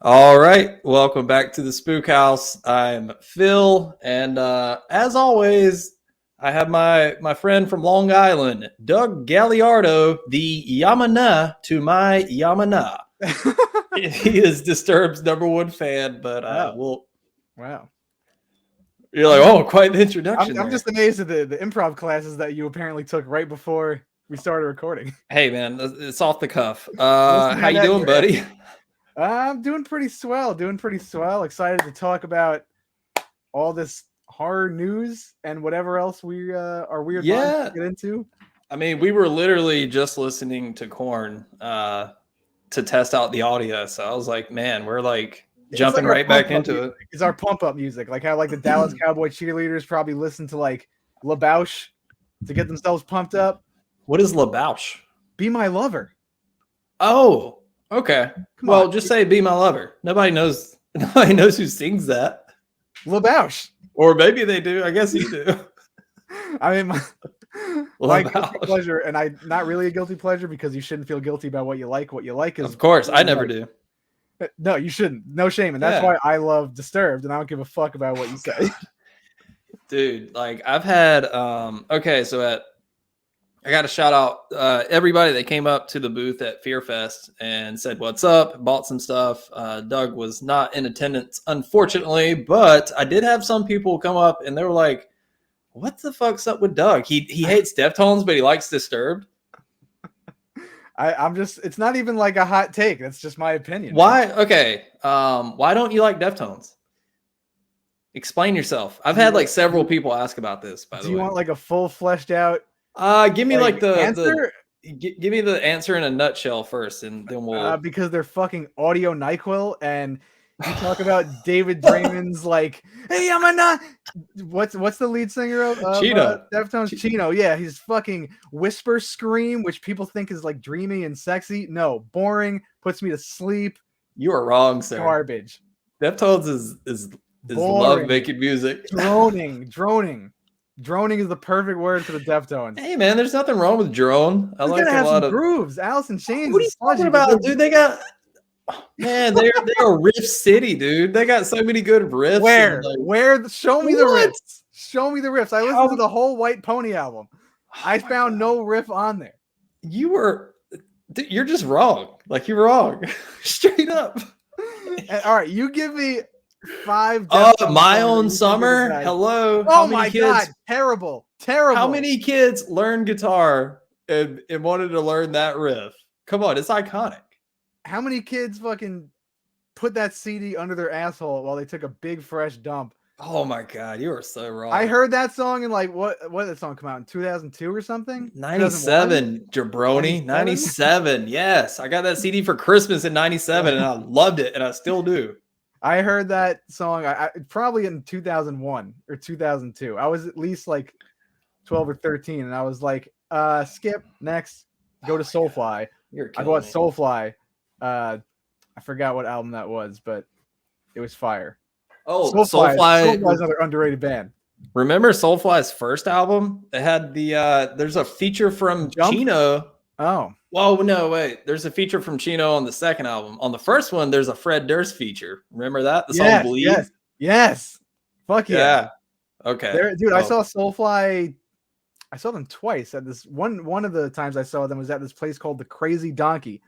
All right, welcome back to the Spook House. I'm Phil, and as always, I have my friend from Long Island, Doug Galliardo, the Yamana to my Yamana. He is Disturbed's #1 fan, but Wow. you're like, oh, quite the introduction. I'm just amazed at the improv classes that you apparently took right before we started recording. Hey, man, it's off the cuff. How you doing, buddy? I'm doing pretty swell. Excited to talk about all this horror news and whatever else we are weird minds to get into. I mean, we were literally just listening to Korn to test out the audio, so I was like, man, we're like jumping right back into it. It's our pump up music, like how like the Dallas Cowboy cheerleaders probably listen to like La Bouche to get themselves pumped up. What is La Bouche? Be My Lover. Oh, okay. Well, just say "Be My Lover." Nobody knows who sings that. La Bouche. Or maybe they do. I guess you do. I mean, my guilty pleasure, and I not really a guilty pleasure because you shouldn't feel guilty about what you like. What you like is, of course, I never do. No, you shouldn't. No shame, and that's why I love Disturbed, and I don't give a fuck about what you say. Dude, like I've had I got to shout out everybody that came up to the booth at Fear Fest and said what's up, bought some stuff. Doug was not in attendance, unfortunately, but I did have some people come up and they were like, what the fuck's up with Doug? He hates Deftones, but he likes Disturbed. I'm just, it's not even like a hot take. That's just my opinion. Why? Okay. Why don't you like Deftones? Explain yourself. I've had like several people ask about this, by the way. Do you want like a full fleshed out? Give me like the answer. Give me the answer in a nutshell first, and then we'll. Because they're fucking audio NyQuil, and you talk about David Draymond's like, hey, I'm not. What's the lead singer of Chino? Deftones? Chino. Yeah, his fucking whisper scream, which people think is like dreamy and sexy. No, boring. Puts me to sleep. You are wrong, sir. Garbage. Deftones is love making music. Droning is the perfect word for the Deftones. Hey man, there's nothing wrong with drone. I like a lot of grooves. Alice in Chains. What are you talking about, dude? They got they're riff city, dude. They got so many good riffs. Where? Show me the riffs. Show me the riffs. I listened to the whole White Pony album. I found no riff on there. You're just wrong. Like you're wrong, straight up. All right, you give me 5. My Own Summer. Hello. Oh my god, terrible. How many kids learned guitar and wanted to learn that riff? Come on, it's iconic. How many kids fucking put that CD under their asshole while they took a big fresh dump? Oh my god, you are so wrong. I heard that song in like what did that song come out in 2002 or something? 97, jabroni. 97. Yes, I got that CD for Christmas in 97 and I loved it and I still do. I heard that song I probably in 2001 or 2002. I was at least like 12 or 13, and I was like, skip, next, go to Soulfly. I bought Soulfly. I forgot what album that was, but it was fire. Oh, Soulfly's another underrated band. Remember Soulfly's first album? It had there's a feature from Chino. Oh. Well, no, wait. There's a feature from Chino on the second album. On the first one, there's a Fred Durst feature. Remember that? The song Bleed? Yes. Fuck yeah. Okay. Dude, I saw Soulfly. I saw them twice at this one of the times I saw them was at this place called the Crazy Donkey.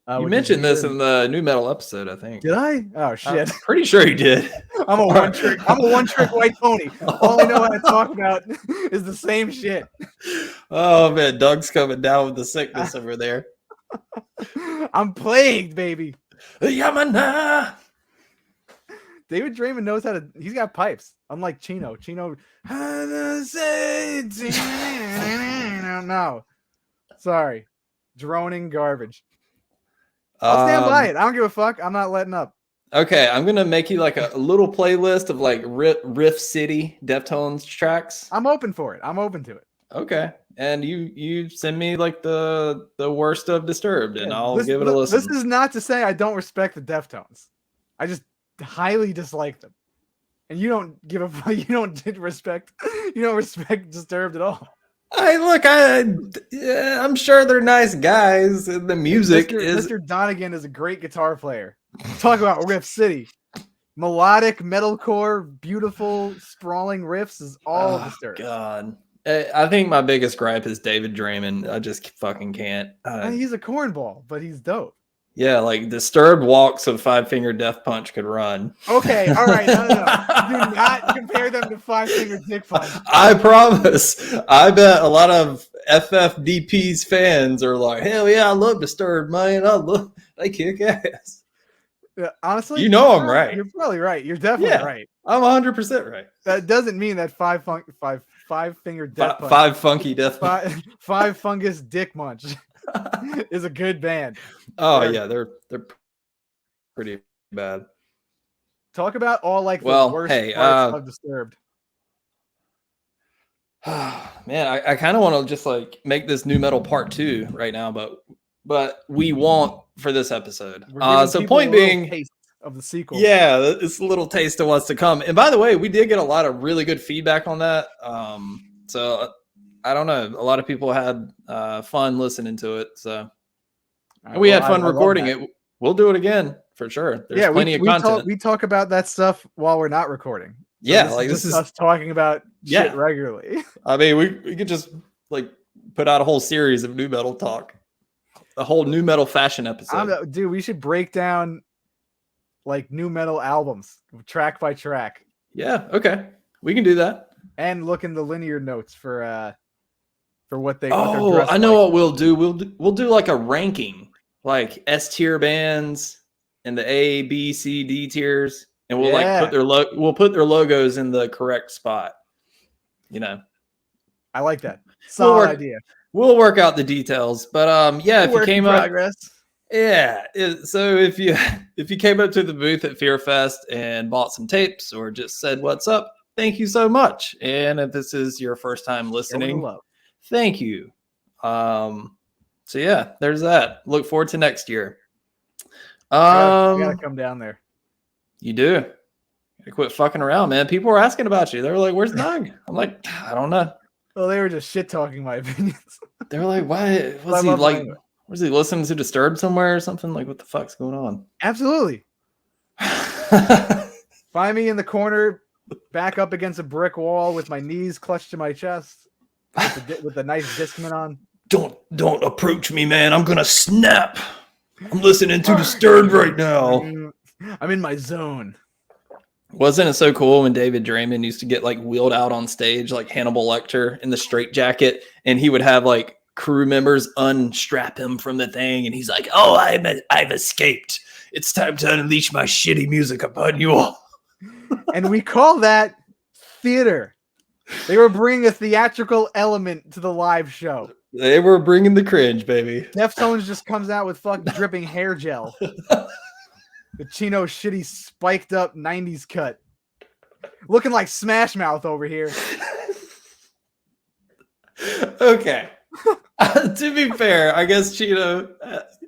You mentioned this in the new metal episode, I think. Did I? Oh shit! I'm pretty sure you did. I'm a one trick white pony. All I know how to talk about is the same shit. Oh man, Doug's coming down with the sickness over there. I'm plagued, baby. Yamana. David Draymond knows how to. He's got pipes, unlike Chino. No, sorry, droning garbage. I'll stand by it. I don't give a fuck. I'm not letting up. Okay, I'm gonna make you like a little playlist of like Riff City Deftones tracks. I'm open for it. I'm open to it. Okay, and you send me like the worst of Disturbed, and I'll give it a listen. This is not to say I don't respect the Deftones. I just highly dislike them, and you don't give a you don't respect Disturbed at all. I'm sure they're nice guys, and the music Mr. Donegan is a great guitar player. Talk about Riff City. Melodic, metalcore, beautiful, sprawling riffs is all Disturbed. God. I think my biggest gripe is David Draymond. I just fucking can't. He's a cornball, but he's dope. Yeah, like Disturbed walks of Five Finger Death Punch could run. Okay, all right, no. Do not compare them to Five Finger Dick Punch. I promise. I bet a lot of FFDP's fans are like, hell yeah, I love Disturbed, man. They kick ass. Yeah, honestly, you know I'm right. You're probably right. You're definitely right. I'm 100% right. That doesn't mean that Five Finger Death Punch, Five Funky Death Punch, Five Fungus Dick Munch is a good band. They're pretty bad. Talk about all the worst parts of Disturbed. Man, I kind of want to just make this new metal part 2 right now, but we won't for this episode. So point being, taste of the sequel. Yeah, it's a little taste of what's to come. And by the way, we did get a lot of really good feedback on that. So I don't know. A lot of people had fun listening to it. So we had fun recording it. We'll do it again for sure. There's plenty of content. We talk about that stuff while we're not recording. So this is us talking about shit regularly. I mean, we could just put out a whole series of new metal talk, a whole new metal fashion episode. Dude, we should break down new metal albums track by track. Yeah, okay, we can do that. And look in the linear notes for what they. I know what we'll do. We'll do a ranking, S tier bands and the A, B, C, D tiers, and we'll put their logos in the correct spot. I like that. Solid idea. We'll work out the details, but if you came up, progress. So if you came up to the booth at Fear Fest and bought some tapes or just said what's up, thank you so much. And if this is your first time listening, thank you. So yeah, there's that. Look forward to next year. You gotta come down there. You do. You gotta quit fucking around, man. People were asking about you. They were like, "Where's Doug?" I'm like, I don't know. Well, they were just shit talking my opinions. They were like, "Why was he like?" Was he listening to Disturbed somewhere or something? What the fuck's going on? Absolutely. Find me in the corner, back up against a brick wall with my knees clutched to my chest, with a nice Discman on. Don't approach me, man. I'm gonna snap. I'm listening to Disturbed right now. I'm in my zone. Wasn't it so cool when David Draymond used to get wheeled out on stage like Hannibal Lecter in the straitjacket, and he would have crew members unstrap him from the thing, and he's like, "Oh, I've escaped. It's time to unleash my shitty music upon you all." And we call that theater. They were bringing a theatrical element to the live show. They were bringing the cringe, baby. Deftones just comes out with fucking dripping hair gel. The Chino shitty spiked up 90s cut. Looking like Smash Mouth over here. Okay. To be fair, I guess Chino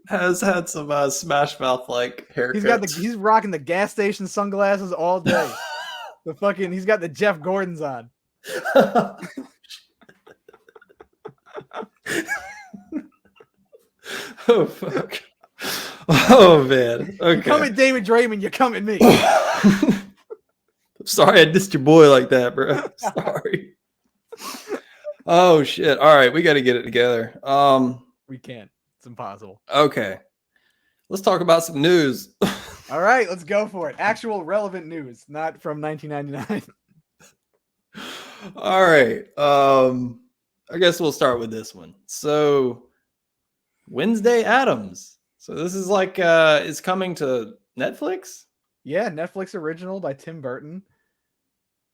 has had some Smash Mouth haircuts. He's rocking the gas station sunglasses all day. He's got the Jeff Gordons on. Oh fuck. Oh man. Okay. You come at David Draymond, you come at me. Sorry I dissed your boy like that, bro. Sorry. Oh shit. All right, we got to get it together. We can't. It's impossible. Okay. Let's talk about some news. All right, let's go for it. Actual relevant news, not from 1999. All right. I guess we'll start with this one. So, Wednesday Addams. So this is is coming to Netflix? Yeah, Netflix original by Tim Burton.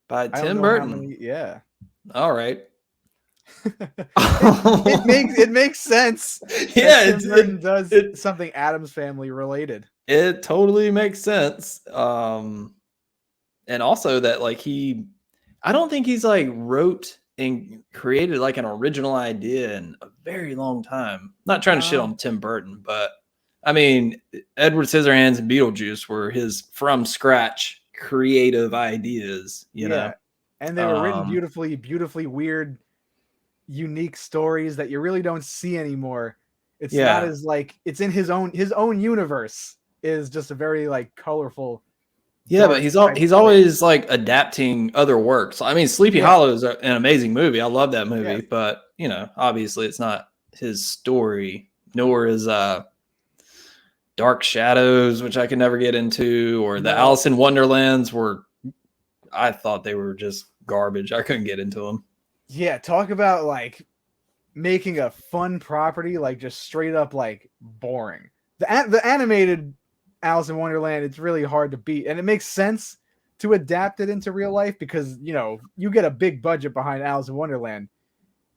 By Tim Burton. Yeah. All right. it makes sense. Yeah, Tim Burton does something Addams Family related. It totally makes sense. And also that I don't think he's wrote and created an original idea in a very long time. Not trying to shit on Tim Burton, but I mean, Edward Scissorhands and Beetlejuice were his from scratch creative ideas, you know. And they were written beautifully, beautifully weird, unique stories that you really don't see anymore. It's not as like it's in his own universe is just a very like colorful. Yeah, but he's always like adapting other works. I mean, Sleepy Hollow is an amazing movie. I love that movie, but you know, obviously it's not his story, nor is Dark Shadows, which I could never get into, or the Alice in Wonderlands were, I thought they were just garbage. I couldn't get into them. Yeah, talk about like making a fun property like just straight up like boring. The animated Alice in Wonderland, it's really hard to beat, and it makes sense to adapt it into real life because you know you get a big budget behind Alice in Wonderland,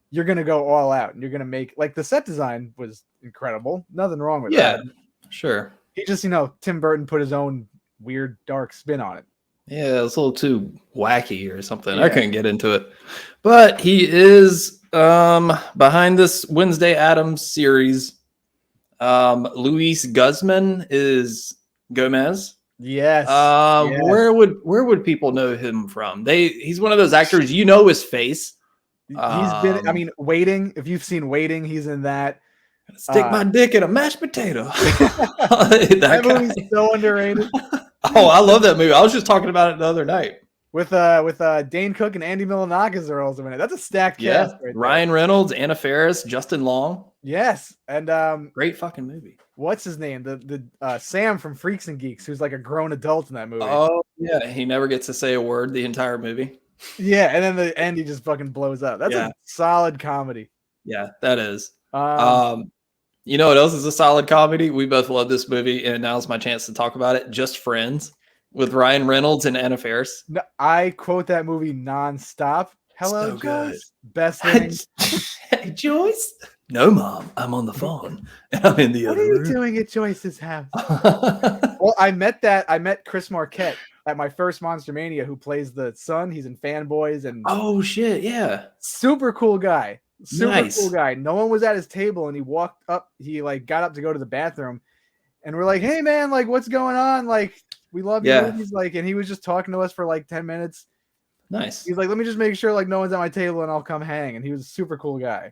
you're gonna go all out and you're gonna make like the set design was incredible, nothing wrong with that. Sure. He just Tim Burton put his own weird dark spin on it. Yeah, it's a little too wacky or something. I couldn't get into it, but he is behind this Wednesday Addams series. Luis Guzman is Gomez. Yes. Where would people know him from? He's one of those actors, you know his face. He's been, I mean, Waiting. If you've seen Waiting, he's in that. Stick my dick in a mashed potato. that movie's so underrated. Oh, I love that movie. I was just talking about it the other night. With Dane Cook and Andy Milonakis are also in it. That's a stacked cast. Right Ryan Reynolds, Anna Faris, Justin Long. Yes, and great fucking movie. What's his name? The Sam from Freaks and Geeks, who's like a grown adult in that movie. Oh yeah, he never gets to say a word the entire movie. Yeah, and then the end he just fucking blows up. That's a solid comedy. Yeah, that is. You know what else is a solid comedy? We both love this movie, and now's my chance to talk about it. Just Friends with Ryan Reynolds and Anna Faris. No, I quote that movie nonstop. Hello, so Joyce. Best thing. Hey, Joyce. No, Mom. I'm on the phone. And I'm in the other room. What are you doing at Joyce's house? Well, I met Chris Marquette at my first Monster Mania, who plays the son. He's in Fanboys and oh shit, yeah. Super cool guy. Cool guy. No one was at his table, and he walked up. He like got up to go to the bathroom, and we're like, "Hey man, like what's going on? Like we love you." He's like, and he was just talking to us for like 10 minutes. Nice. He's like, "Let me just make sure like no one's at my table, and I'll come hang." And he was a super cool guy.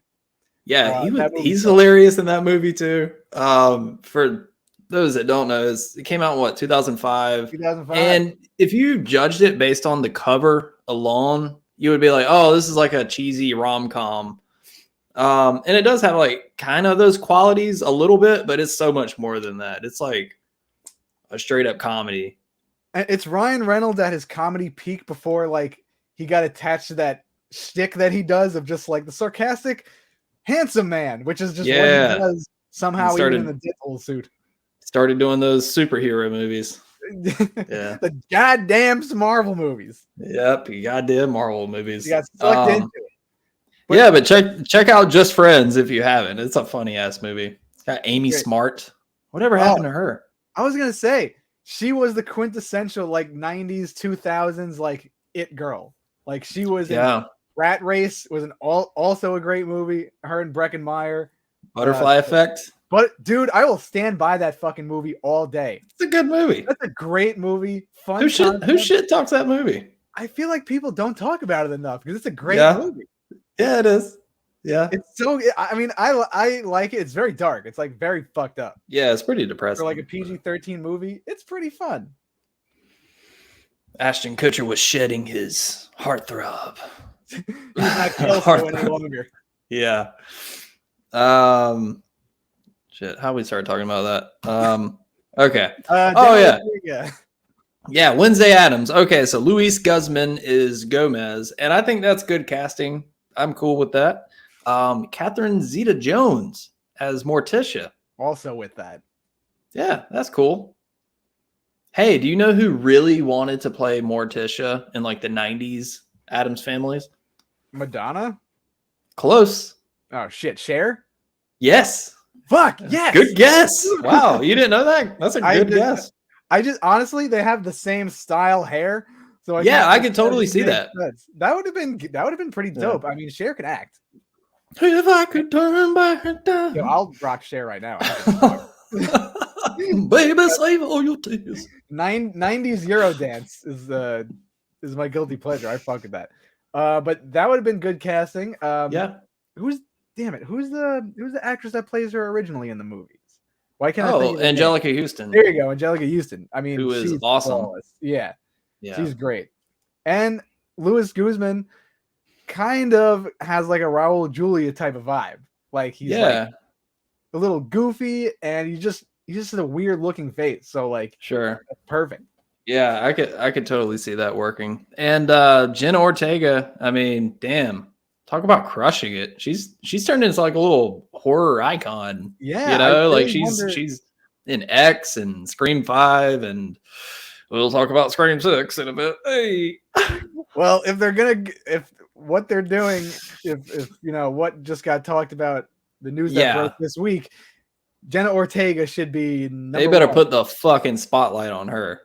Yeah, he's hilarious in that movie too. For those that don't know, it came out in what 2005. 2005. And if you judged it based on the cover alone, you would be like, "Oh, this is like a cheesy rom-com." And it does have like kind of those qualities a little bit, but it's so much more than that. It's like a straight up comedy. And it's Ryan Reynolds at his comedy peak before like he got attached to that shtick that he does of just like the sarcastic handsome man, which is just what he does somehow even in the Deadpool suit. Started doing those superhero movies. Yeah. The goddamn Marvel movies. Yep, goddamn Marvel movies. You got sucked into it. But check out Just Friends if you haven't. It's a funny ass movie. It's got Amy Smart. Whatever happened to her? I was gonna say she was the quintessential like 90s, 2000s like it girl. Like she was in Rat Race was also a great movie. Her and Breckin Meyer. Butterfly Effect. But dude, I will stand by that fucking movie all day. It's a good movie. That's a great movie. Fun. Who shit talks that movie? I feel like people don't talk about it enough because it's a great movie. Yeah, it is. Yeah, it's so. I mean, I like it. It's very dark. It's like very fucked up. Yeah, it's pretty depressing. For like a PG-13 movie, it's pretty fun. Ashton Kutcher was shedding his heartthrob. He's not Kelso any longer. Yeah. Shit. How we started talking about that? Okay. Yeah, Wednesday Addams. Okay, so Luis Guzman is Gomez, and I think that's good casting. I'm cool with that. Catherine Zeta-Jones as Morticia. Also with that. Yeah, that's cool. Hey, do you know who really wanted to play Morticia in like the 90s Addams Families? Madonna? Close. Oh, shit. Cher? Yes. Fuck, yes. Good guess. Wow, you didn't know that? That's a good guess. I just, honestly, they have the same style hair. So I could totally see that. That would have been pretty dope. I mean, Cher can act. If I could turn back time. Yo, I'll rock Cher right now. Baby, save all your tears. 90s Eurodance is my guilty pleasure. I fuck with that. But that would have been good casting. damn it? Who's the actress that plays her originally in the movies? Why can't I think Oh, of her name? Angelica Houston, There you go, Angelica Houston. I mean, who is she's awesome. flawless. Yeah, Yeah. she's great. And Louis Guzman kind of has like a Raul Julia type of vibe. Like he's like a little goofy, and he just has a weird looking face. So like, sure, perfect. Yeah, I could totally see that working. And Jenna Ortega, I mean, damn, talk about crushing it. She's turned into like a little horror icon. Yeah, You know, like really she's in X and Scream 5, and we'll talk about Scream 6 in a bit. Hey. Well, if what they're doing, if you know what just got talked about, the news that broke this week, Jenna Ortega should be They better put the fucking spotlight on her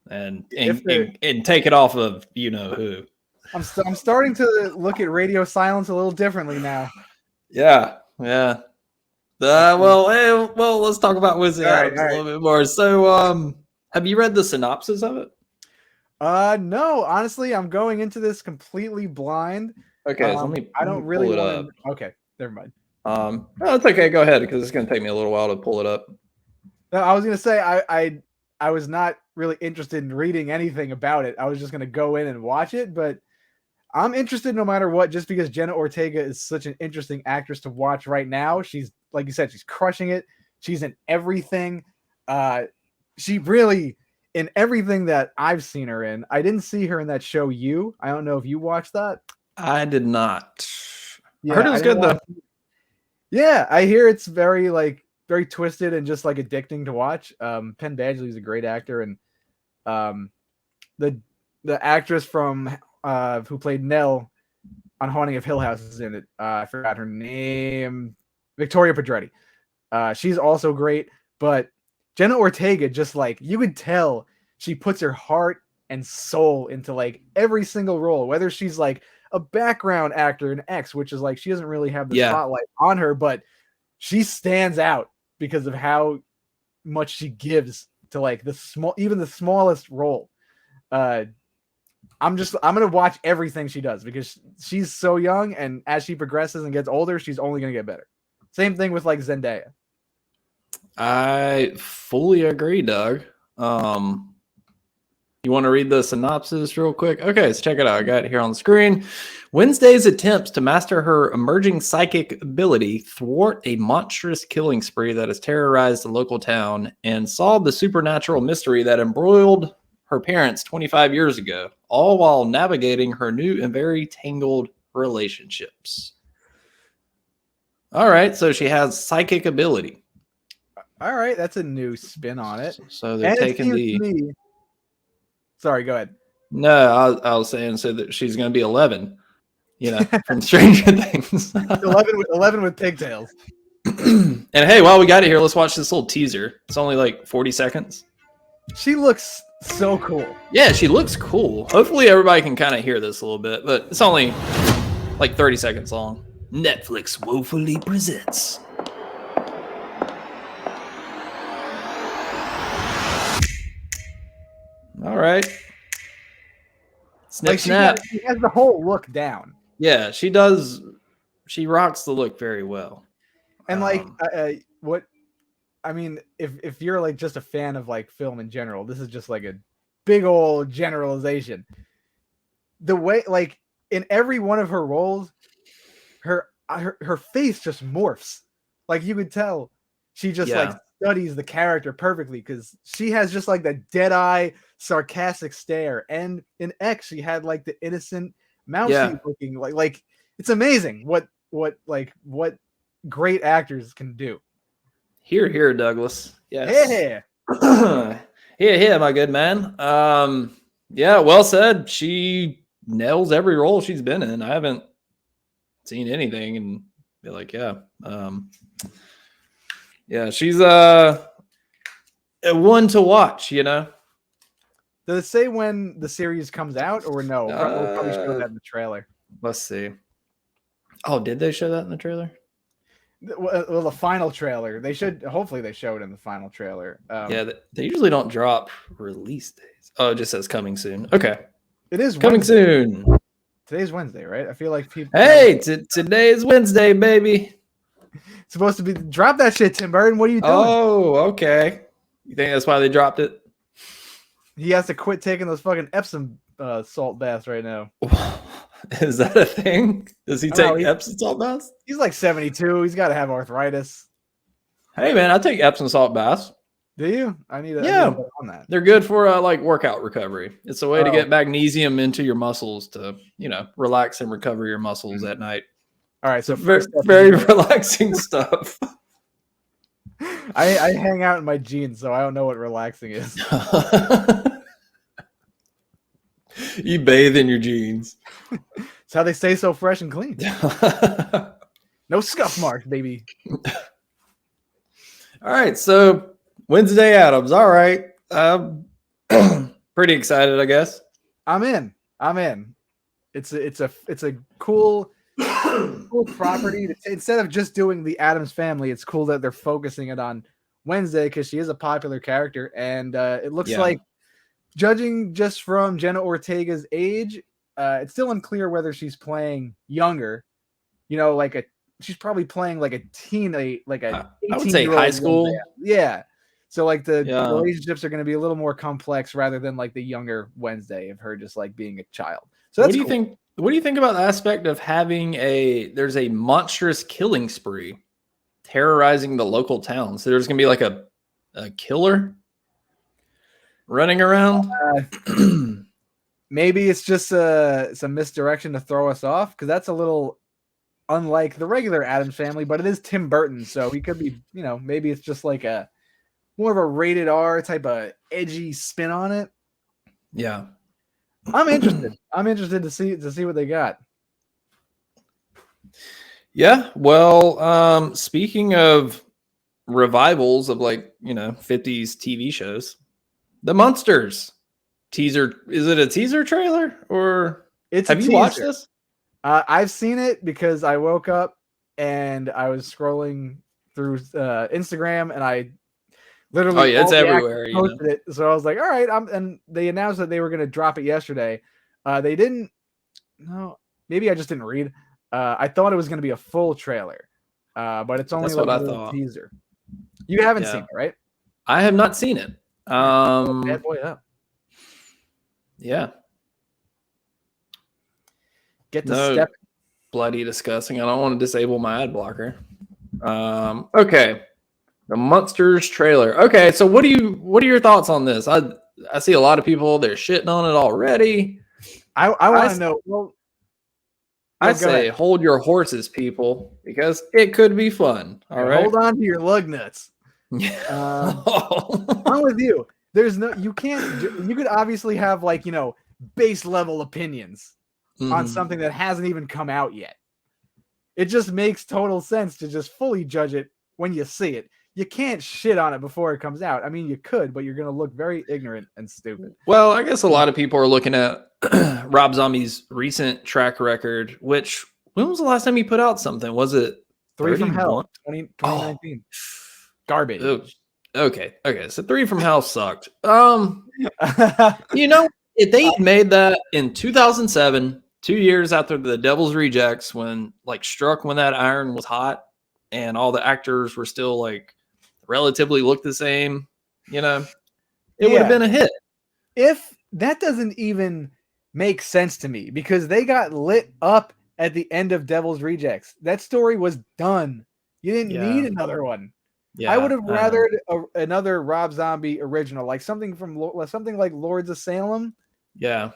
and take it off of you know who. I'm starting to look at Radio Silence a little differently now. Yeah. Well, let's talk about Wizzy Adams a little bit more. So, have you read the synopsis of it? No, honestly, I'm going into this completely blind. Okay, so I don't really want to. Okay, never mind. No, it's okay. Go ahead, because it's going to take me a little while to pull it up. No, I was going to say I was not really interested in reading anything about it. I was just going to go in and watch it, but I'm interested no matter what, just because Jenna Ortega is such an interesting actress to watch right now. She's, like you said, she's crushing it. She's in everything. She really, in everything that I've seen her in. I didn't see her in that show, You. I don't know if you watched that. I did not. Yeah, I heard it was good, though. Yeah, I hear it's very twisted and just like addicting to watch. Penn Badgley is a great actor, and the actress from who played Nell on Haunting of Hill House is in it. I forgot her name. Victoria Pedretti. She's also great, but Jenna Ortega, just like you could tell, she puts her heart and soul into like every single role, whether she's like a background actor in X, which is like she doesn't really have the spotlight on her, but she stands out because of how much she gives to like even the smallest role. I'm gonna watch everything she does because she's so young, and as she progresses and gets older, she's only gonna get better. Same thing with like Zendaya. I fully agree, Doug. You want to read the synopsis real quick? Okay, let's check it out. I got it here on the screen. Wednesday's attempts to master her emerging psychic ability thwart a monstrous killing spree that has terrorized the local town and solve the supernatural mystery that embroiled her parents 25 years ago, all while navigating her new and very tangled relationships. All right, so she has psychic ability. All right, that's a new spin on it. So they're taking the... Sorry, go ahead. No, I was saying so that she's going to be 11, you know, from Stranger Things. 11 with pigtails. And hey, while we got it here, let's watch this little teaser. It's only like 40 seconds. She looks so cool. Yeah, she looks cool. Hopefully everybody can kind of hear this a little bit, but it's only like 30 seconds long. Netflix woefully presents. All right. Snip, snap. She has the whole look down. Yeah, she does. She rocks the look very well. And if you're like just a fan of like film in general, this is just like a big old generalization. The way, like in every one of her roles, her face just morphs. Like you could tell she just like studies the character perfectly, because she has just like the dead eye, sarcastic stare. And in X, she had like the innocent mousy looking, like it's amazing what great actors can do. Here, Douglas. Yes. Yeah, my good man. Yeah, well said. She nails every role she's been in. I haven't seen anything and be like, yeah, she's a one to watch, you know. Does it say when the series comes out or no? We'll probably show that in the trailer. Let's see. Oh, did they show that in the trailer? Well, the final trailer. Hopefully they show it in the final trailer. Yeah, they usually don't drop release dates. Oh, it just says coming soon. Okay. It is coming soon. Today's Wednesday, right? I feel like people. Hey, today is Wednesday, baby. Supposed to be drop that shit, Tim Burton. What are you doing? Oh, okay. You think that's why they dropped it? He has to quit taking those fucking Epsom salt baths right now. Is that a thing? Does he take Epsom salt baths? He's like 72. He's got to have arthritis. Hey, man, I take Epsom salt baths. Do you? I need to get on that. They're good for like workout recovery. It's a way to get magnesium into your muscles to, relax and recover your muscles at night. All right, so very relaxing stuff. I hang out in my jeans, so I don't know what relaxing is. You bathe in your jeans. It's how they stay so fresh and clean. No scuff marks, baby. All right, so Wednesday Addams. All right. Pretty excited, I guess. I'm in. It's a cool property. Instead of just doing the Addams Family, it's cool that they're focusing it on Wednesday because she is a popular character, and it looks like, judging just from Jenna Ortega's age, it's still unclear whether she's playing younger. She's probably playing like a teen, I would say high school. Woman. Yeah. So like the relationships are going to be a little more complex rather than like the younger Wednesday of her just like being a child. So that's What do you think about the aspect of having there's a monstrous killing spree terrorizing the local town? So there's going to be like a killer running around. Maybe it's just some misdirection to throw us off, because that's a little unlike the regular Addams Family, but it is Tim Burton, so he could be, maybe it's just like a more of a rated R type of edgy spin on it. Yeah, I'm interested. I'm interested to see what they got. Yeah, well, speaking of revivals of 50s TV shows, the Munsters teaser. Is it a teaser trailer or have you watched this? I've seen it because I woke up and I was scrolling through Instagram, and I literally it's everywhere. Posted it, so I was like, all right. And they announced that they were going to drop it yesterday. They didn't. No, maybe I just didn't read. I thought it was going to be a full trailer, but it's only like a little teaser. You haven't seen it, right? I have not seen it. Bad boy up. Yeah. Get to step. Bloody disgusting. I don't want to disable my ad blocker. Okay. The Munsters trailer. Okay, so what are your thoughts on this? I see a lot of people, they're shitting on it already. I want to know. Well, I say hold your horses, people, because it could be fun. All right. Hold on to your lug nuts. I'm with you. You could obviously have base level opinions on something that hasn't even come out yet. It just makes total sense to just fully judge it when you see it. You can't shit on it before it comes out. I mean, you could, but you're going to look very ignorant and stupid. Well, I guess a lot of people are looking at Rob Zombie's recent track record, when was the last time he put out something? Was it 3 from Hell, 2019? Garbage. Okay. So 3 from Hell sucked. If they made that in 2007, 2 years after The Devil's Rejects, when that iron was hot and all the actors were still relatively look the same, it would have been a hit. If that doesn't even make sense to me, because they got lit up at the end of Devil's Rejects. That story was done. You didn't need another one. Yeah, I would have rathered another Rob Zombie original, like something like Lords of Salem. Yeah,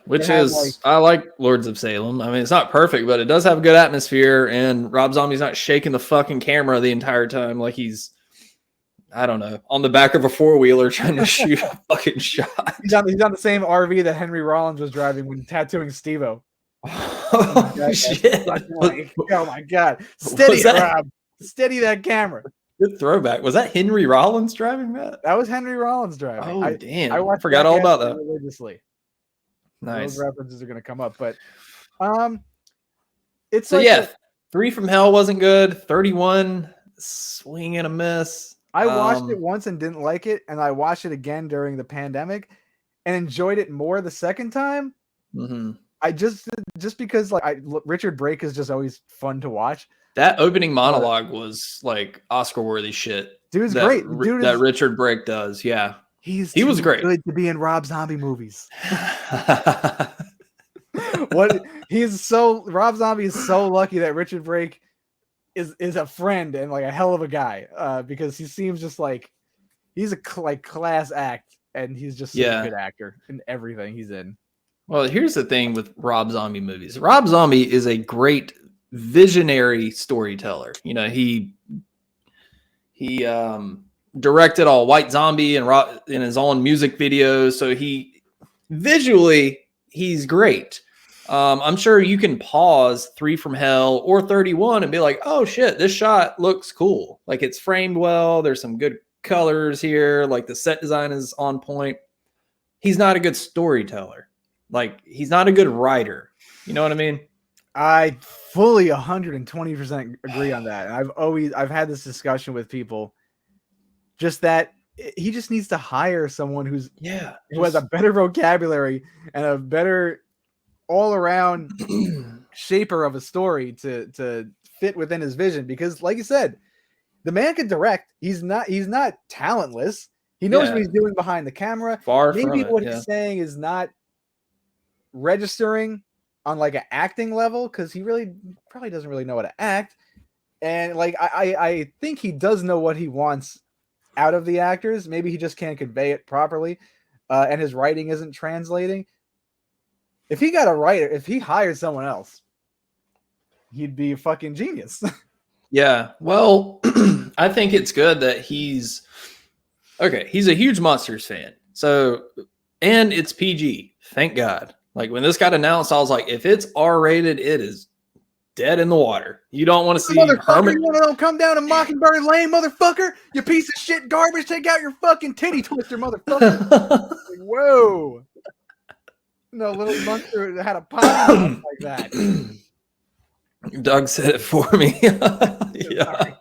I like Lords of Salem. I mean, it's not perfect, but it does have good atmosphere, and Rob Zombie's not shaking the fucking camera the entire time like he's, I don't know, on the back of a 4-wheeler trying to shoot a fucking shot. He's on the same RV that Henry Rollins was driving when tattooing Steve-O. Oh, shit. Oh my God. Steady, Rob. Steady that camera. Good throwback. Was that Henry Rollins driving that? That was Henry Rollins driving. Oh, damn. I forgot all about that. Religiously. Nice. Those references are going to come up, but it's so like 3 from Hell wasn't good. 31, swing and a miss. I watched it once and didn't like it, and I watched it again during the pandemic and enjoyed it more the second time. Mm-hmm. I just because like Richard Brake is just always fun to watch. That opening monologue was like Oscar-worthy shit. Dude's great. That Richard Brake does. Yeah, he was great. Good to be in Rob Zombie movies. Rob Zombie is so lucky that Richard Brake is a friend and like a hell of a guy, because he seems just like he's a class act, and he's just a good actor in everything he's in. Well, here's the thing with Rob Zombie movies. Rob Zombie is a great visionary storyteller. You know, he directed all White Zombie and in his own music videos, so he's great. I'm sure you can pause 3 from Hell or 31 and be like, oh shit, this shot looks cool. Like it's framed well. There's some good colors here. Like the set design is on point. He's not a good storyteller. Like he's not a good writer. You know what I mean? I fully 120% agree on that. And I've had this discussion with people, just that he just needs to hire someone who has a better vocabulary and a better all around shaper of a story to fit within his vision. Because like you said, the man can direct. He's not talentless. He knows what he's doing behind the camera. Maybe what he's saying is not registering on like an acting level, because he probably doesn't really know how to act. And like I think he does know what he wants out of the actors. Maybe he just can't convey it properly, and his writing isn't translating. If he got a writer, if he hired someone else, he'd be a fucking genius. Yeah. Well, I think it's good that he's a huge Munsters fan. So, and it's PG. Thank God. Like when this got announced, I was like, if it's R-rated, it is dead in the water. You don't want to see Herman. You don't come down to Mockingbird Lane, motherfucker. You piece of shit garbage. Take out your fucking titty twister, motherfucker. Like, whoa. No, little Munster had a potty like that. Doug said it for me. Yeah.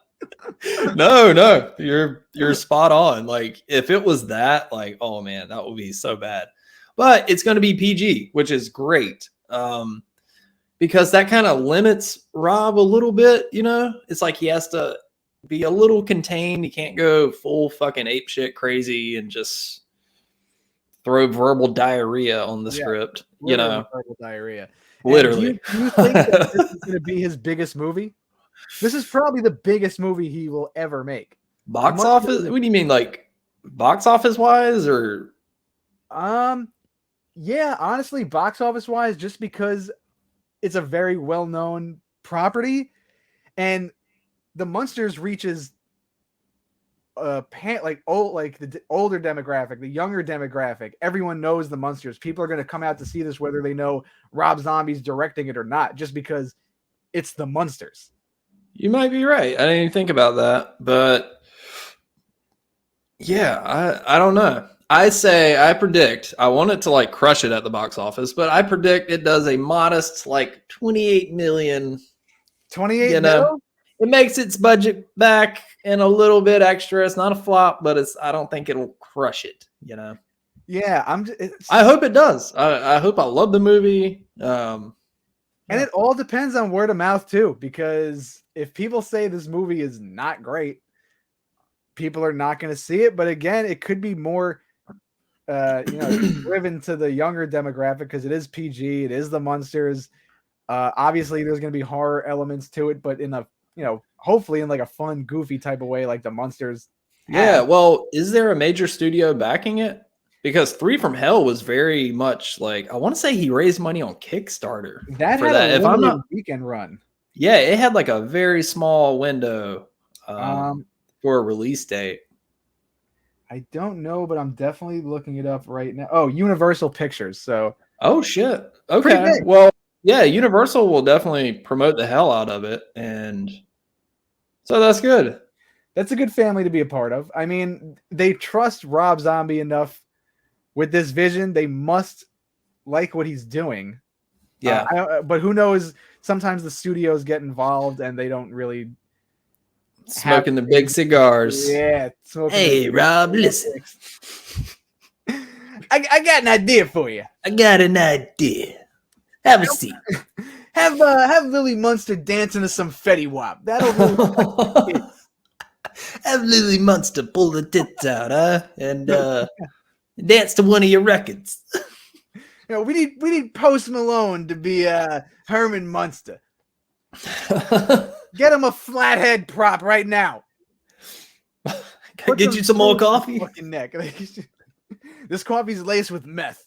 No, you're spot on. Like if it was that, like, oh man, that would be so bad. But it's going to be PG, which is great. Because that kind of limits Rob a little bit, you know? It's like he has to be a little contained. He can't go full fucking ape shit crazy and just throw verbal diarrhea on the script, you know? Verbal diarrhea. Literally. Do you think that this is going to be his biggest movie? This is probably the biggest movie he will ever make. Box office? What do you mean, like box office wise, or? Yeah, honestly, box office wise, just because it's a very well-known property, and the Munsters reaches the older demographic, the younger demographic. Everyone knows the Munsters. People are going to come out to see this whether they know Rob Zombie's directing it or not, just because it's the Munsters. You might be right. I didn't even think about that, but yeah, I don't know. I predict, I want it to like crush it at the box office, but I predict it does a modest like 28 million. 28 you know, it makes its budget back and a little bit extra. It's not a flop, but I don't think it'll crush it, you know? Yeah, I hope it does. I hope I love the movie. And it all depends on word of mouth too, because if people say this movie is not great, people are not going to see it. But again, it could be more driven to the younger demographic because it is PG. It is the Munsters. Obviously, there's going to be horror elements to it, but in a hopefully in like a fun, goofy type of way, like the Munsters. Yeah. Well, is there a major studio backing it? Because 3 from Hell was very much like, I want to say he raised money on Kickstarter. That had a limited weekend run. Yeah, it had like a very small window for a release date. I don't know, but I'm definitely looking it up right now. Oh, Universal Pictures. So. Oh shit. Okay. Well, yeah, Universal will definitely promote the hell out of it, and so that's good. That's a good family to be a part of. I mean, they trust Rob Zombie enough with this vision. They must like what he's doing. Yeah. But who knows? Sometimes the studios get involved and they don't really smoking the big cigars. Yeah. Hey, Rob, listen. I got an idea for you. I got an idea. Have a seat. Have Lily Munster dancing to some Fetty Wap. That'll really Have Lily Munster pull the tits out, huh? And dance to one of your records. we need Post Malone to be Herman Munster. Get him a flathead prop right now. Get you some more coffee. Fucking neck. This coffee's laced with meth.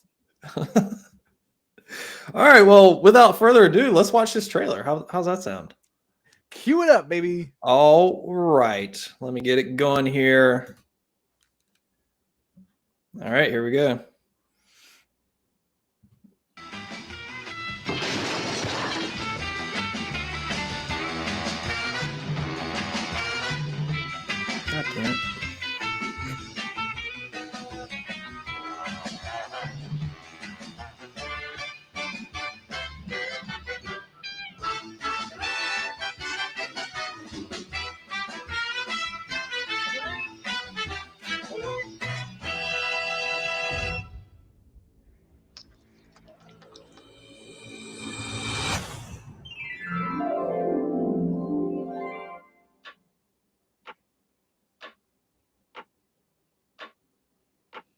All right. Well, without further ado, let's watch this trailer. How's that sound? Cue it up, baby. All right. Let me get it going here. All right. Here we go. God damn it.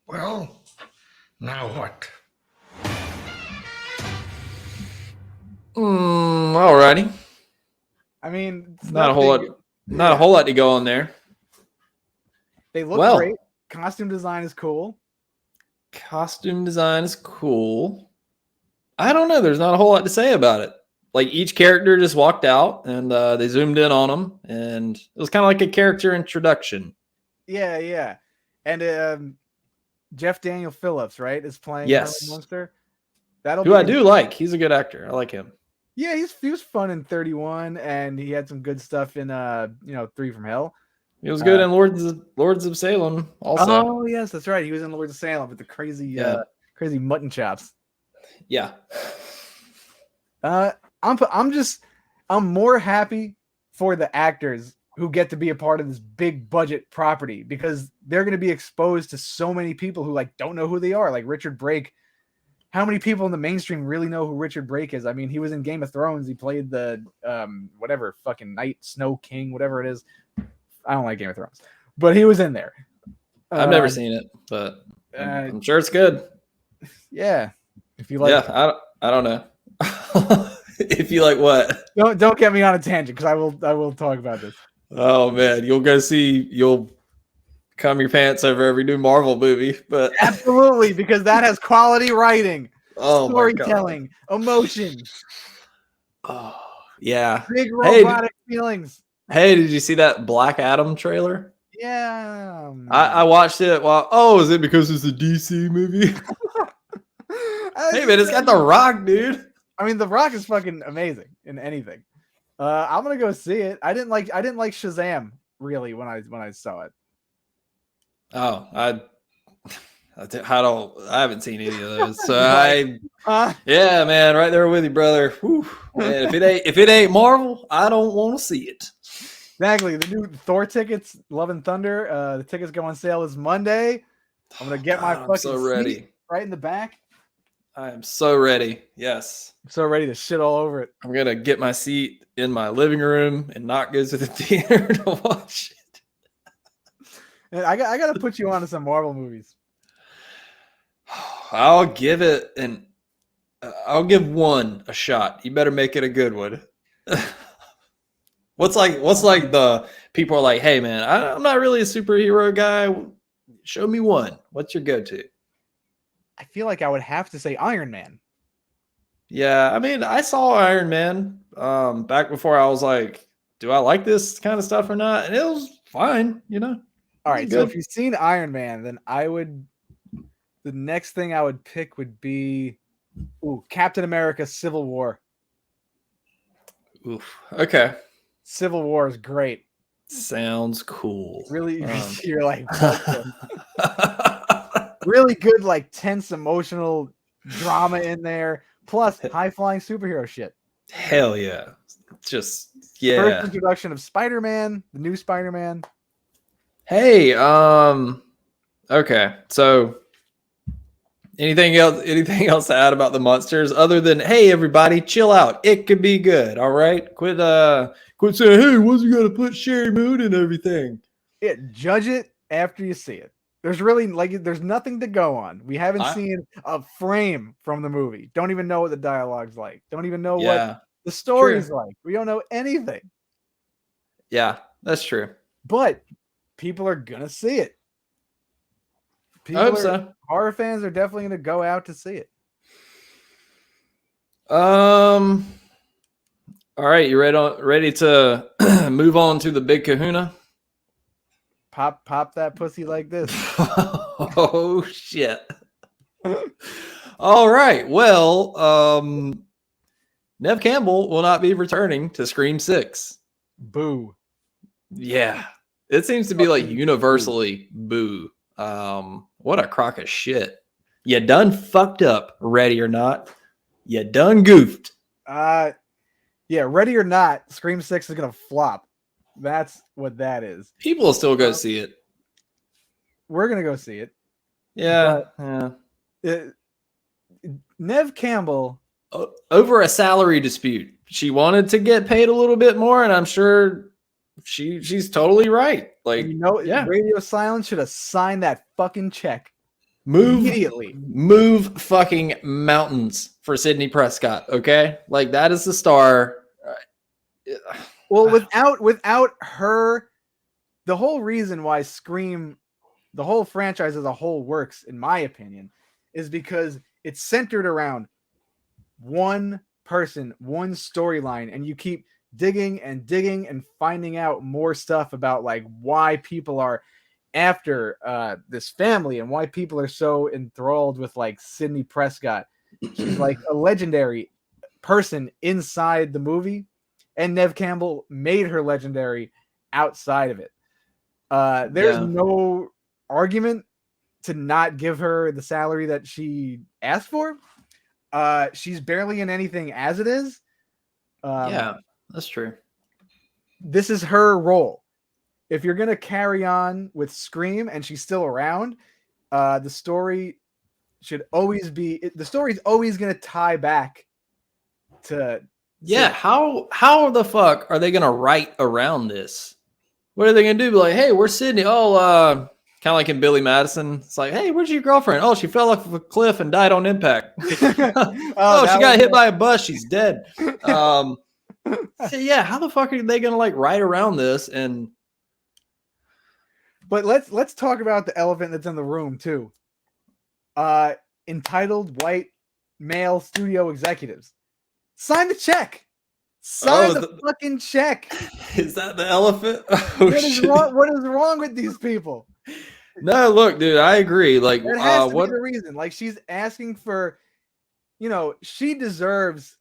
Well, now what? Alrighty. I mean, it's Not a whole lot to go on there. They look great. Costume design is cool. Costume design is cool. I don't know. There's not a whole lot to say about it. Like each character just walked out and they zoomed in on them, and it was kind of like a character introduction. Yeah. And Jeff Daniel Phillips, right, is playing Yes. Herman Munster. Who I do like. He's a good actor. I like him. Yeah, he was fun in 31, and he had some good stuff in 3 from Hell. He was good in Lords of Salem also. Oh yes, that's right. He was in Lords of Salem with the crazy mutton chops. Yeah. I'm more happy for the actors who get to be a part of this big budget property, because they're going to be exposed to so many people who like don't know who they are. Like Richard Brake. How many people in the mainstream really know who Richard Brake is? I mean, he was in Game of Thrones. He played the whatever fucking Night Snow King, whatever it is. I don't like Game of Thrones, but he was in there. I've never seen it, but I'm sure it's good. Yeah. If you like, yeah, I don't know. If you like what? Don't get me on a tangent, because I will talk about this. Oh man, you'll cum your pants over every new Marvel movie, but absolutely, because that has quality writing, storytelling, emotion. Oh yeah, big robotic feelings. Hey, did you see that Black Adam trailer? Yeah, I watched it. Is it because it's a DC movie? Hey man, it's got The Rock, dude. I mean, The Rock is fucking amazing in anything. I'm gonna go see it. I didn't like Shazam really when I saw it. Oh, I haven't seen any of those. So yeah, man, right there with you, brother. Whew. Man, if it ain't Marvel, I don't want to see it. Exactly. The new Thor tickets, Love and Thunder. The tickets go on sale this Monday. I'm gonna get my fucking seat right in the back. I am so ready. Yes. I'm so ready to shit all over it. I'm going to get my seat in my living room and not go to the theater to watch it. And I got to put you on to some Marvel movies. I'll give one a shot. You better make it a good one. What's like the people are like, hey man, I'm not really a superhero guy. Show me one. What's your go-to? I feel like I would have to say Iron Man. Yeah, I mean, I saw Iron Man back before I was like, do I like this kind of stuff or not? And it was fine, you know. All right, so if you've seen Iron Man, then the next thing I would pick would be Captain America Civil War. Oof. Okay. Civil War is great. Sounds cool. Really, you're like really good, like tense emotional drama in there, plus high flying superhero shit. Hell yeah. Just yeah. First introduction of Spider-Man, the new Spider-Man. Hey, okay. So Anything else? Anything else to add about the Munsters other than hey, everybody, chill out. It could be good. All right, quit saying hey, what's you got to put Sherry Moon and everything. Yeah, judge it after you see it. There's really there's nothing to go on. We haven't seen a frame from the movie. Don't even know what the dialogue's like. Don't even know what the story's like. We don't know anything. Yeah, that's true. But people are gonna see it. I hope so. Horror fans are definitely gonna go out to see it. All right, you ready to move on to the big kahuna? Pop that pussy like this. Oh shit. All right. Well, Neve Campbell will not be returning to Scream 6. Boo. Yeah. It seems to be like universally boo. What a crock of shit. You done fucked up, ready or not. You done goofed. Yeah, ready or not, Scream 6 is gonna flop. That's what that is. People will still go see it. We're gonna go see it. Yeah. Neve Campbell, over a salary dispute. She wanted to get paid a little bit more, and I'm sure she's totally right. Like, Radio Silence should have signed that fucking check immediately. Move fucking mountains for Sidney Prescott. Okay, like that is the star. Well, without her, the whole reason why Scream, the whole franchise as a whole works, in my opinion, is because it's centered around one person, one storyline, and you keep digging and finding out more stuff about like why people are after this family and why people are so enthralled with like Sidney Prescott. She's like a legendary person inside the movie. And Neve Campbell made her legendary outside of it. There's no argument to not give her the salary that she asked for. She's barely in anything as it is. Yeah, that's true. This is her role. If you're going to carry on with Scream and she's still around, the story should always be... The story's always going to tie back to... Yeah, how the fuck are they gonna write around this? What are they gonna do? Be like, hey, where's Sydney? Oh, kind of like in Billy Madison. It's like, hey, where's your girlfriend? Oh, she fell off a cliff and died on impact. Oh, she got hit by a bus. She's dead. So yeah, how the fuck are they gonna like write around this? And but let's talk about the elephant that's in the room too. Entitled white male studio executives. Sign the check. Sign the fucking check. Is that the elephant? What is wrong with these people? No, look, dude, I agree. Like, there has to be a reason. Like, she's asking for, she deserves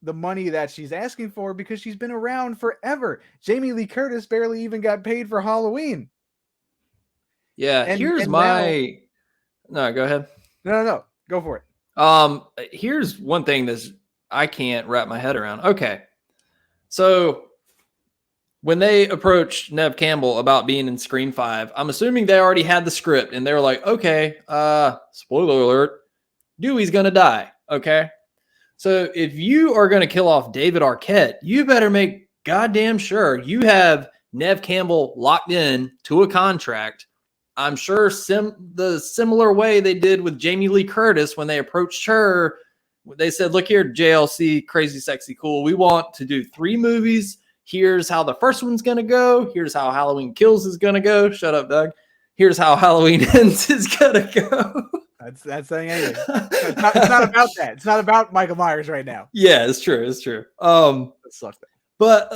the money that she's asking for because she's been around forever. Jamie Lee Curtis barely even got paid for Halloween. Yeah, No, go ahead. No, go for it. Here's one thing I can't wrap my head around. Okay. So when they approached Neve Campbell about being in Scream 5, I'm assuming they already had the script and they were like, okay, spoiler alert, Dewey's going to die. Okay. So if you are going to kill off David Arquette, you better make goddamn sure you have Neve Campbell locked in to a contract. I'm sure the similar way they did with Jamie Lee Curtis when they approached her. They said, look here, JLC, Crazy Sexy Cool. We want to do 3 movies. Here's how the first one's going to go. Here's how Halloween Kills is going to go. Shut up, Doug. Here's how Halloween Ends is going to go. That's saying anything. It's not about that. It's not about Michael Myers right now. Yeah, it's true. It's true. But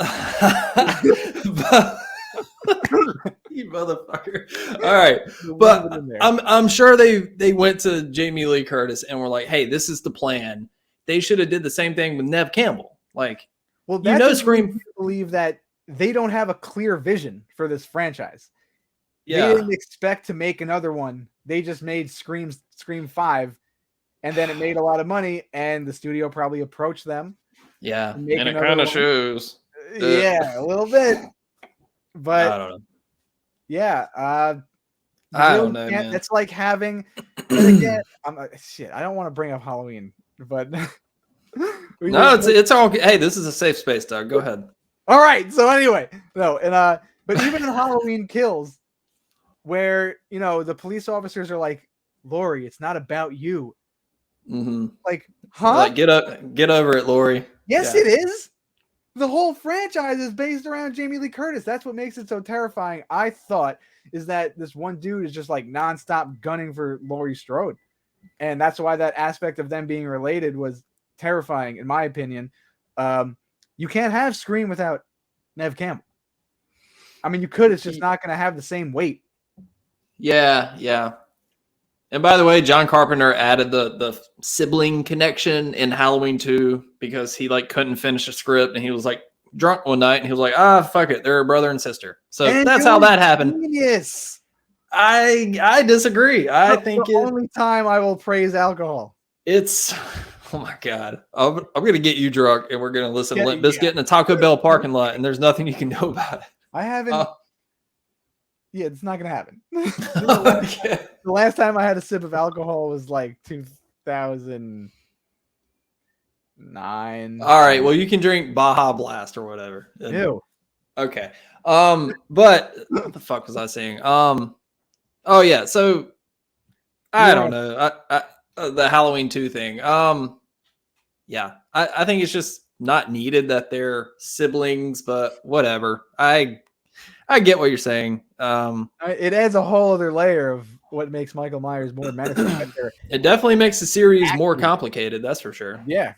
you motherfucker. All right. But I'm sure they went to Jamie Lee Curtis and were like, hey, this is the plan. They should have did the same thing with Neve Campbell. Like, well, Scream believe that they don't have a clear vision for this franchise. Yeah. They didn't expect to make another one. They just made Scream 5 and then it made a lot of money and the studio probably approached them. Yeah. And it kind of shows. Yeah, a little bit. But I don't know. Yeah, I don't know, man. That's like having. And again, shit. I don't want to bring up Halloween, but no, it's all. Hey, this is a safe space, Doug. Go ahead. All right. So anyway, no, and but even in Halloween Kills, where the police officers are like, Laurie, it's not about you. Mm-hmm. Like, huh? Like, get over it, Laurie. Yes, it is. The whole franchise is based around Jamie Lee Curtis. That's what makes it so terrifying. I thought is that this one dude is just like nonstop gunning for Laurie Strode, and that's why that aspect of them being related was terrifying, in my opinion. You can't have Scream without Neve Campbell. I mean, you could. It's just not going to have the same weight. Yeah. And by the way, John Carpenter added the sibling connection in Halloween 2 because he like couldn't finish a script and he was like drunk one night and he was like, fuck it, they're a brother and sister. So that's how that happened. Yes. I disagree. I think the only time I will praise alcohol. It's oh my god. I'm gonna get you drunk and we're gonna listen to Limp Bizkit in a Taco Bell parking lot and there's nothing you can do about it. I haven't. Yeah, it's not gonna happen. The last time I had a sip of alcohol was like 2009. All right, well you can drink Baja Blast or whatever. Ew. Okay. But what the fuck was I saying? Oh yeah, so I don't know. The Halloween 2 thing. Yeah, I think it's just not needed that they're siblings, but whatever. I get what you're saying. It adds a whole other layer of what makes Michael Myers more menacing. It definitely makes the series more complicated, that's for sure. Yeah.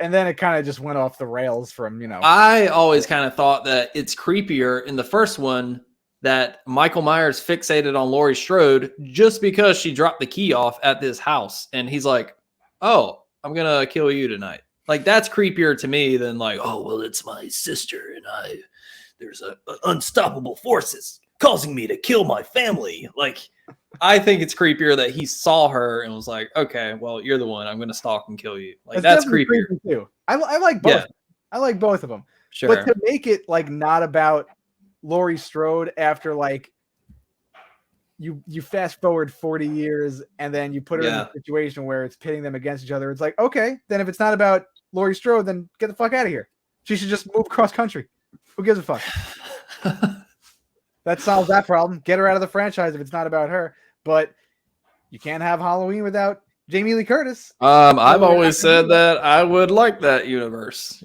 And then it kind of just went off the rails from, I always kind of thought that it's creepier in the first one that Michael Myers fixated on Laurie Strode just because she dropped the key off at this house. And he's like, oh, I'm going to kill you tonight. Like, that's creepier to me than like, oh, well, it's my sister and there's unstoppable forces causing me to kill my family. Like, I think it's creepier that he saw her and was like, okay, well, you're the one. I'm going to stalk and kill you. Like, that's creepier. Creepy too. I like both. Yeah. I like both of them. Sure. But to make it like not about Laurie Strode after like you fast forward 40 years and then you put her in a situation where it's pitting them against each other. It's like, okay, then if it's not about Laurie Strode, then get the fuck out of here. She should just move cross country. Who gives a fuck? That solves that problem. Get her out of the franchise if it's not about her. But you can't have Halloween without Jamie Lee Curtis. I've always said that I would like that universe.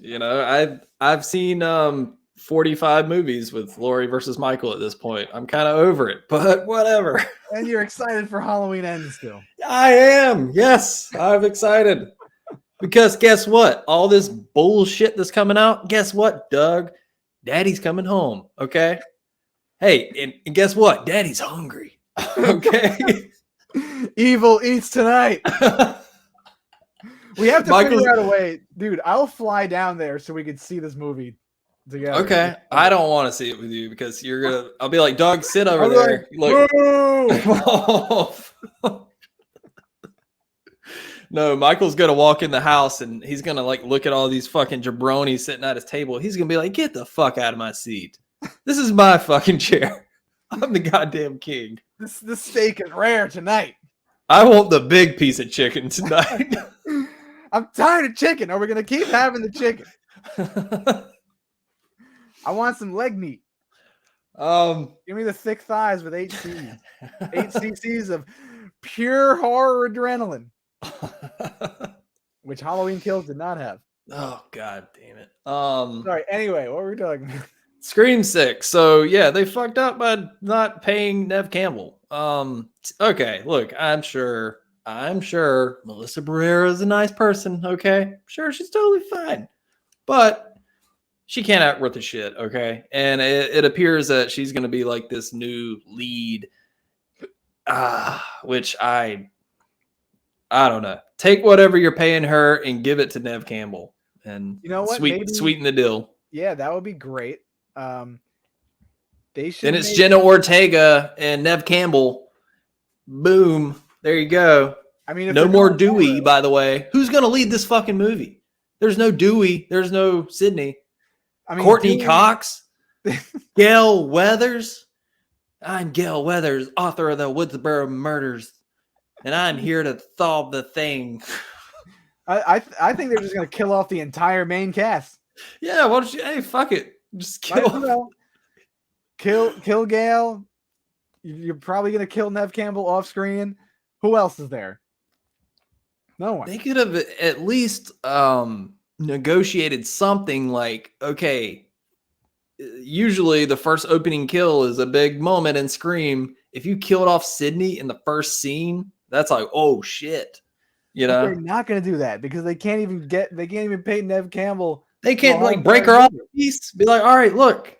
I've seen 45 movies with Laurie versus Michael at this point. I'm kind of over it, but whatever. And you're excited for Halloween Ends still. I am. Yes, I'm excited. Because guess what? All this bullshit that's coming out, guess what, Doug? Daddy's coming home, okay? Hey, and guess what? Daddy's hungry, okay? Evil eats tonight. We have to figure out a way. Dude, I'll fly down there so we could see this movie together. Okay. I don't want to see it with you because I'll be like, Doug, sit over there. No, Michael's going to walk in the house and he's going to like look at all these fucking jabronis sitting at his table. He's going to be like, get the fuck out of my seat. This is my fucking chair. I'm the goddamn king. This steak is rare tonight. I want the big piece of chicken tonight. I'm tired of chicken. Are we going to keep having the chicken? I want some leg meat. Give me the thick thighs with 8 cc's. 8 cc's of pure horror adrenaline. Which Halloween Kills did not have. Oh god damn it. Sorry, anyway, what were we talking about? Scream 6. So yeah, they fucked up by not paying Neve Campbell. Okay, look, I'm sure Melissa Barrera is a nice person, okay? Sure, she's totally fine. But she can't act worth a shit, okay? And it appears that she's gonna be like this new lead. Which I don't know. Take whatever you're paying her and give it to Neve Campbell, and you know what? Sweeten the deal. Yeah, that would be great. They should. Then it's Jenna Ortega and Neve Campbell. Boom! There you go. I mean, no more Dewey. By the way, who's going to lead this fucking movie? There's no Dewey. There's no Sydney. I mean, Courtney Cox, Gail Weathers. I'm Gail Weathers, author of the Woodsboro Murders, and I'm here to solve the thing. I think they're just gonna kill off the entire main cast. Yeah, why don't you? Hey, fuck it, just kill. Kill Gail. You're probably gonna kill Neve Campbell off screen. Who else is there? No one. They could have at least negotiated something like, okay, usually the first opening kill is a big moment in Scream. If you killed off Sydney in the first scene, that's like, oh shit. You know, they're not going to do that because they can't even pay Neve Campbell. They can't like break her off a piece. Be like, all right, look,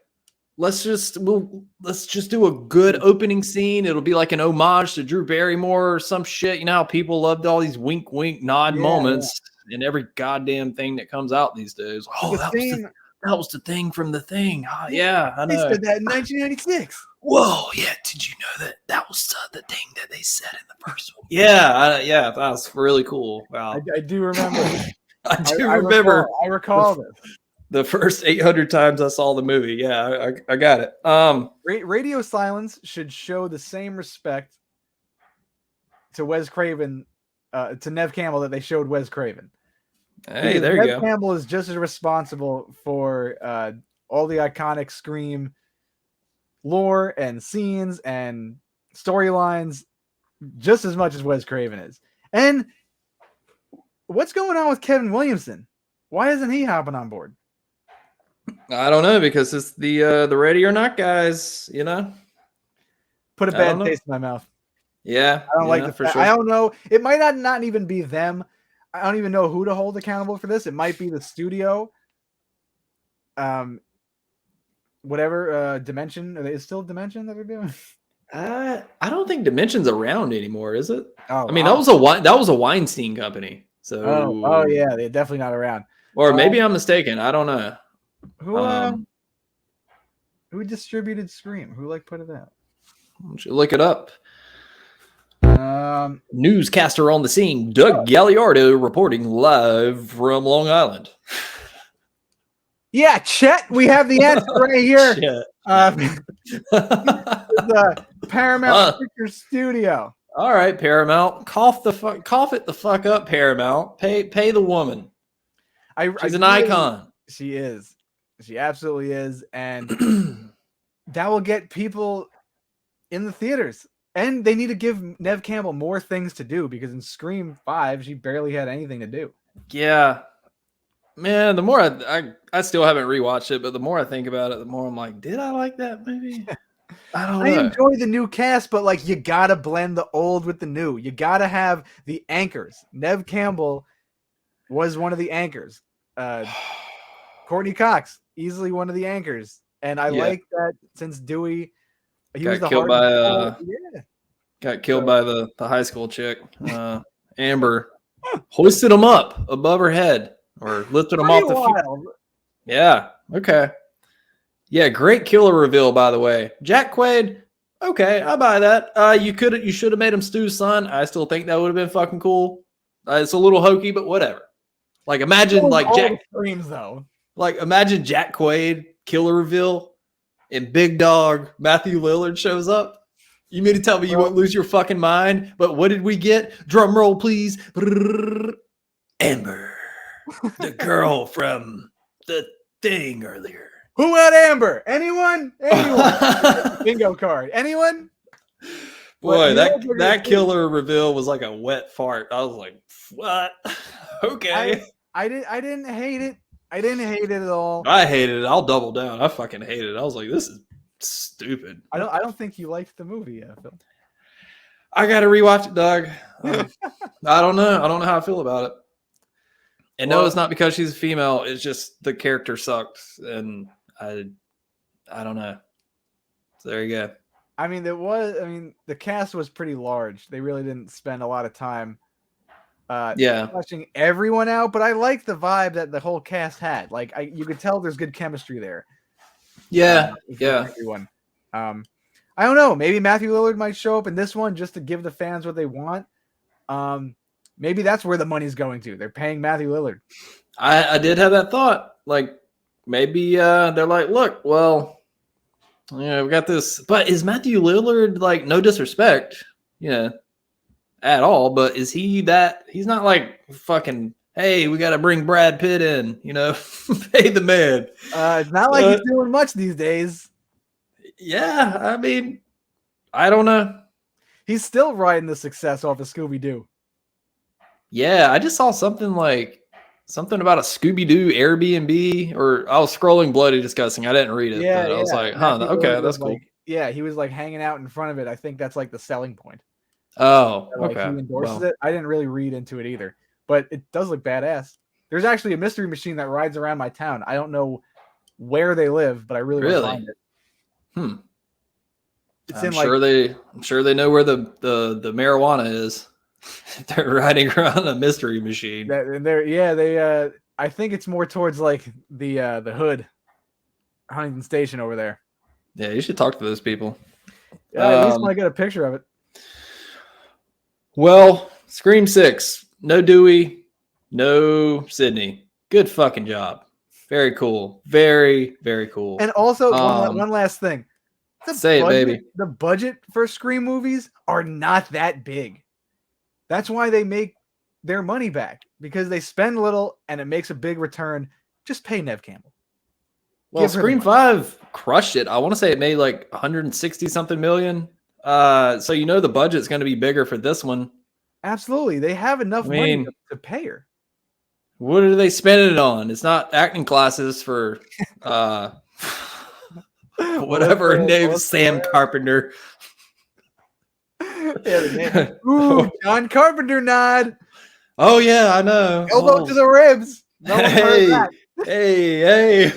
let's just do a good opening scene. It'll be like an homage to Drew Barrymore or some shit. You know how people loved all these wink, wink, nod moments in every goddamn thing that comes out these days. Oh, that was the thing from the thing. Oh, yeah, I know. They said that in 1996. Whoa, yeah. Did you know that was the thing that they said in the first one? Yeah, that was really cool. Wow, I do remember. I recall this. The first 800 times I saw the movie. Yeah, I got it. Radio silence should show the same respect to Wes Craven, to Neve Campbell that they showed Wes Craven. Hey, there you go. Neve Campbell is just as responsible for all the iconic Scream lore and scenes and storylines just as much as Wes Craven is. And what's going on with Kevin Williamson? Why isn't he hopping on board? I don't know, because it's the Ready or Not guys, you know. Put a bad taste in my mouth. Yeah, I don't like the fact. Sure. I don't know. It might not even be them. I don't even know who to hold accountable for this. It might be the studio. Whatever Dimension. Is still Dimension that they're doing? I don't think Dimension's around anymore, is it? Oh, I mean, that was a Weinstein company. So oh yeah, they're definitely not around. Or maybe I'm mistaken. I don't know. Who distributed Scream? Who put it out? Look it up. Newscaster on the scene, Doug Galliardo reporting live from Long Island. Yeah, Chet, we have the answer right here. The Paramount Pictures Studio. All right, Paramount, cough it the fuck up, Paramount. Pay the woman. She's an icon. She is. She absolutely is, and that will get people in the theaters. And they need to give Neve Campbell more things to do, because in Scream 5, she barely had anything to do. Yeah. Man, the more I still haven't rewatched it, but the more I think about it, the more I'm like, did I like that movie? I don't know. I enjoy the new cast, but you gotta blend the old with the new. You gotta have the anchors. Neve Campbell was one of the anchors. Courtney Cox, easily one of the anchors. And I like that since Dewey got killed by the high school chick. Amber hoisted him up above her head, or lifted him off the field. Yeah. Okay. Yeah. Great killer reveal, by the way. Jack Quaid. Okay, I buy that. You should have made him Stu's son. I still think that would have been fucking cool. It's a little hokey, but whatever. Imagine Jack Screams though. Imagine Jack Quaid killer reveal. And Big Dog Matthew Lillard shows up. You mean to tell me you won't lose your fucking mind? But what did we get? Drum roll, please. Amber, the girl from the thing earlier. Who had Amber? Anyone? Bingo card. Anyone? Boy, that killer reveal was like a wet fart. I was like, what? Okay. I didn't hate it. I didn't hate it at all. I hated it. I'll double down. I fucking hated it. I was like, this is stupid. I don't think you liked the movie, Phil. I gotta rewatch it, Doug. I don't know. I don't know how I feel about it. And no, it's not because she's a female. It's just the character sucked, and I don't know. So there you go. I mean, the cast was pretty large. They really didn't spend a lot of time fleshing everyone out, but I like the vibe that the whole cast had. You could tell there's good chemistry there. Yeah. Everyone. I don't know. Maybe Matthew Lillard might show up in this one just to give the fans what they want. Maybe that's where the money's going to. They're paying Matthew Lillard. I did have that thought. Maybe they're like, look, well, Yeah, we got this. But is Matthew Lillard, like, no disrespect, at all, but is he that? He's not like fucking, hey, we got to bring Brad Pitt in, pay the man. It's not like he's doing much these days. Yeah, I mean, I don't know. He's still riding the success off of Scooby-Doo. Yeah, I just saw something about a Scooby-Doo Airbnb, or I was scrolling Bloody Disgusting. I didn't read it, but I was like, okay, that's cool. He was like hanging out in front of it. I think that's like the selling point. Oh, okay. He endorses it. I didn't really read into it either, but it does look badass. There's actually a mystery machine that rides around my town. I don't know where they live, but I really want to find it. It's I'm sure they know where the marijuana is. They're riding around a mystery machine. I think it's more towards like the hood, Huntington Station over there. Yeah, you should talk to those people. Yeah, at least when I get a picture of it. Well, Scream 6, no Dewey, no Sydney. Good fucking job. Very cool. Very, very cool. And also, one last thing. Say it, baby. The budget for Scream movies are not that big. That's why they make their money back, because they spend little and it makes a big return. Just pay Neve Campbell. Well, Scream 5 crushed it. I want to say it made like 160 something million. So the budget's going to be bigger for this one. Absolutely. They have enough money to pay her. What are they spending it on? It's not acting classes for whatever name, Sam Carpenter. Ooh, John Carpenter nod. Oh yeah, I know. Elbow to the ribs. No one heard that. Hey.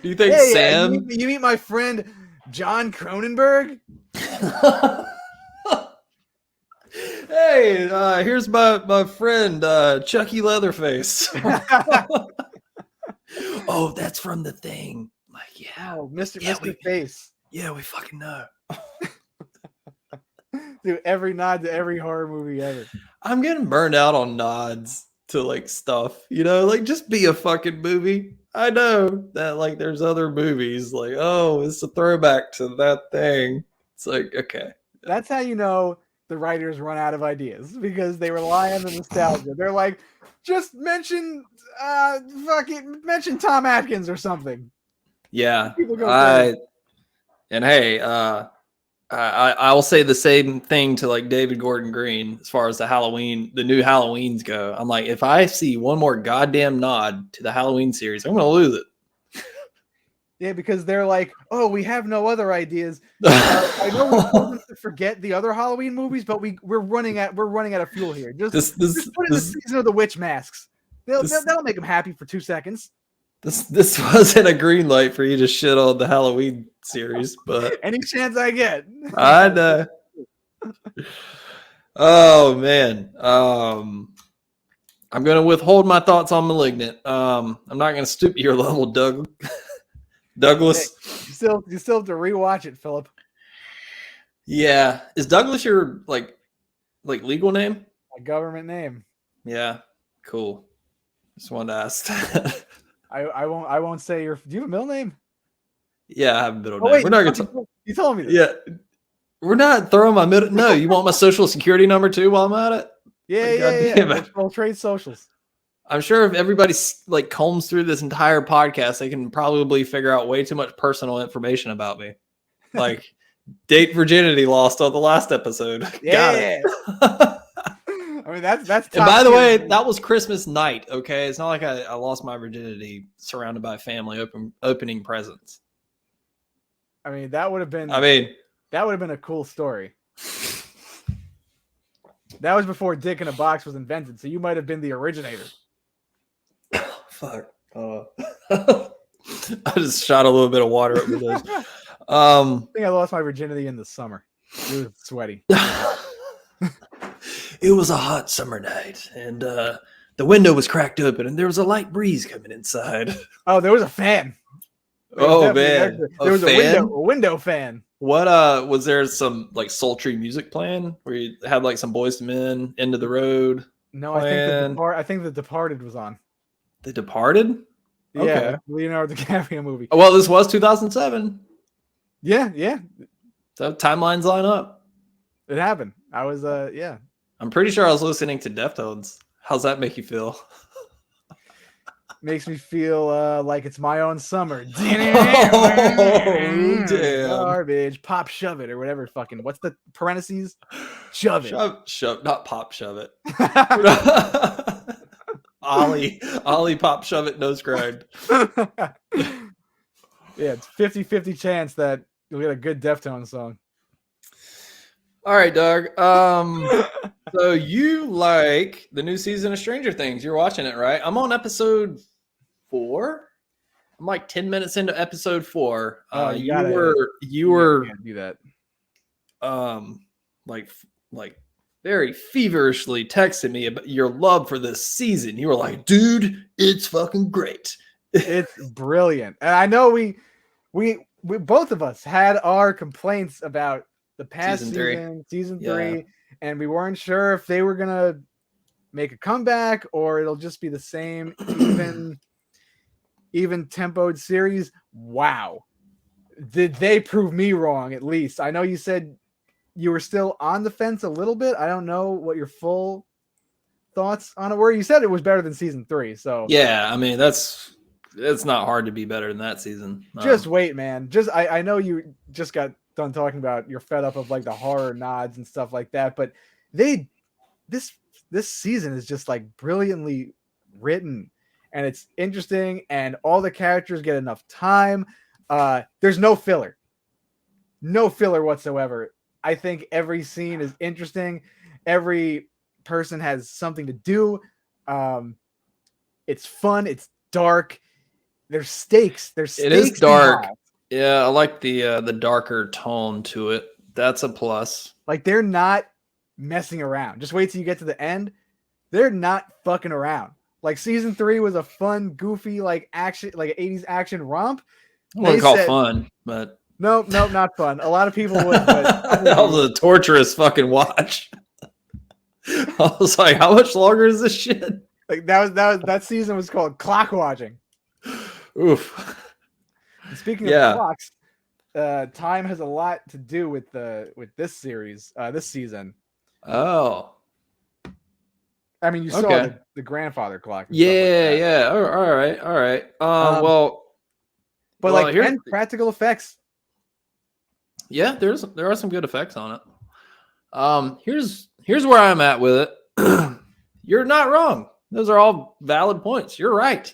Do you think Sam? You meet my friend John Cronenberg? Hey, here's my friend Chucky Leatherface. Oh, that's from The Thing. Like, yeah, Mr. Face. Yeah, we fucking know. Dude, every nod to every horror movie ever. I'm getting burned out on nods to like stuff, like just be a fucking movie. I know that like there's other movies like, oh, it's a throwback to that thing. It's like, okay. That's how you know the writers run out of ideas, because they rely on the nostalgia. They're like, just mention mention Tom Atkins or something. Yeah. I will say the same thing to like David Gordon Green as far as the new Halloweens go. I'm like, if I see one more goddamn nod to the Halloween series, I'm gonna lose it. Yeah, because they're like, oh, we have no other ideas. I know we told them to forget the other Halloween movies, but we're running out of fuel here. Just put in the season of the witch masks. That'll make them happy for 2 seconds. This wasn't a green light for you to shit on the Halloween series, but any chance I get. I know. Oh man. I'm gonna withhold my thoughts on Malignant. I'm not gonna stoop to your level, Douglas. Hey, you still have to rewatch it, Philip. Yeah. Is Douglas your like legal name? My government name. Yeah. Cool. Just wanted to ask. I won't say your. Do you have a middle name? Yeah, I have a middle name. Wait, we're not gonna. You told me this. Yeah, we're not throwing my middle. No, you want my social security number too while I'm at it? Yeah. We'll trade socials. I'm sure if everybody like combs through this entire podcast, they can probably figure out way too much personal information about me, like date virginity lost on the last episode. Got it. I mean, that's. And by the way, that was Christmas night. Okay, it's not like I lost my virginity surrounded by family opening presents. I mean, that would have been. That would have been a cool story. That was before Dick in a Box was invented, so you might have been the originator. Fuck. I just shot a little bit of water up my nose. I think I lost my virginity in the summer. It was sweaty. It was a hot summer night, and the window was cracked open, and there was a light breeze coming inside. Oh, there was a fan. Oh man, there was a window fan. What was there some like sultry music playing where you had like some Boyz II Men, End of the Road? No, I think The Departed was on. The Departed? Yeah, Okay. Leonardo DiCaprio movie. Well, this was 2007. Yeah, So timelines line up. it happened. I was yeah. I'm pretty sure I was listening to Deftones. How's that make you feel? Makes me feel like it's my own summer. Oh, damn. Garbage. Pop shove it or whatever fucking what's the parentheses? Shove it. Shove, not pop shove it. Ollie pop shove it nose grind. Yeah, it's 50-50 chance that you'll get a good Deftones song. All right, Doug. So you like the new season of Stranger Things. You're watching it, right? I'm on episode 4. I'm like 10 minutes into episode 4. You were can't do that. Like very feverishly texting me about your love for this season. You were like, dude, it's fucking great. It's brilliant. And I know we both of us had our complaints about the past season 3, and we weren't sure if they were gonna make a comeback or it'll just be the same even tempoed series. Wow. Did they prove me wrong at least? I know you said you were still on the fence a little bit. I don't know what your full thoughts on it were. You said it was better than season 3. So yeah, I mean, it's not hard to be better than that season. Just wait, man. I know you just got done talking about you're fed up of like the horror nods and stuff like that, but this season is just like brilliantly written and it's interesting and all the characters get enough time. There's no filler whatsoever. I think every scene is interesting. Every person has something to do. It's fun. It's dark. There's stakes. It is dark. Yeah, I like the darker tone to it. That's a plus. Like they're not messing around. Just wait till you get to the end. They're not fucking around. Like season 3 was a fun, goofy, like action, like 80s action romp. I wouldn't call it fun, but no, not fun. A lot of people would, but that was a torturous fucking watch. I was like, how much longer is this shit? Like that season was called clock watching. Oof. And speaking of clocks, time has a lot to do with this series, this season. Oh. I mean, you saw the grandfather clock. Yeah. All right. But here's practical effects. Yeah, there are some good effects on it. Here's where I'm at with it. You're not wrong. Those are all valid points. You're right.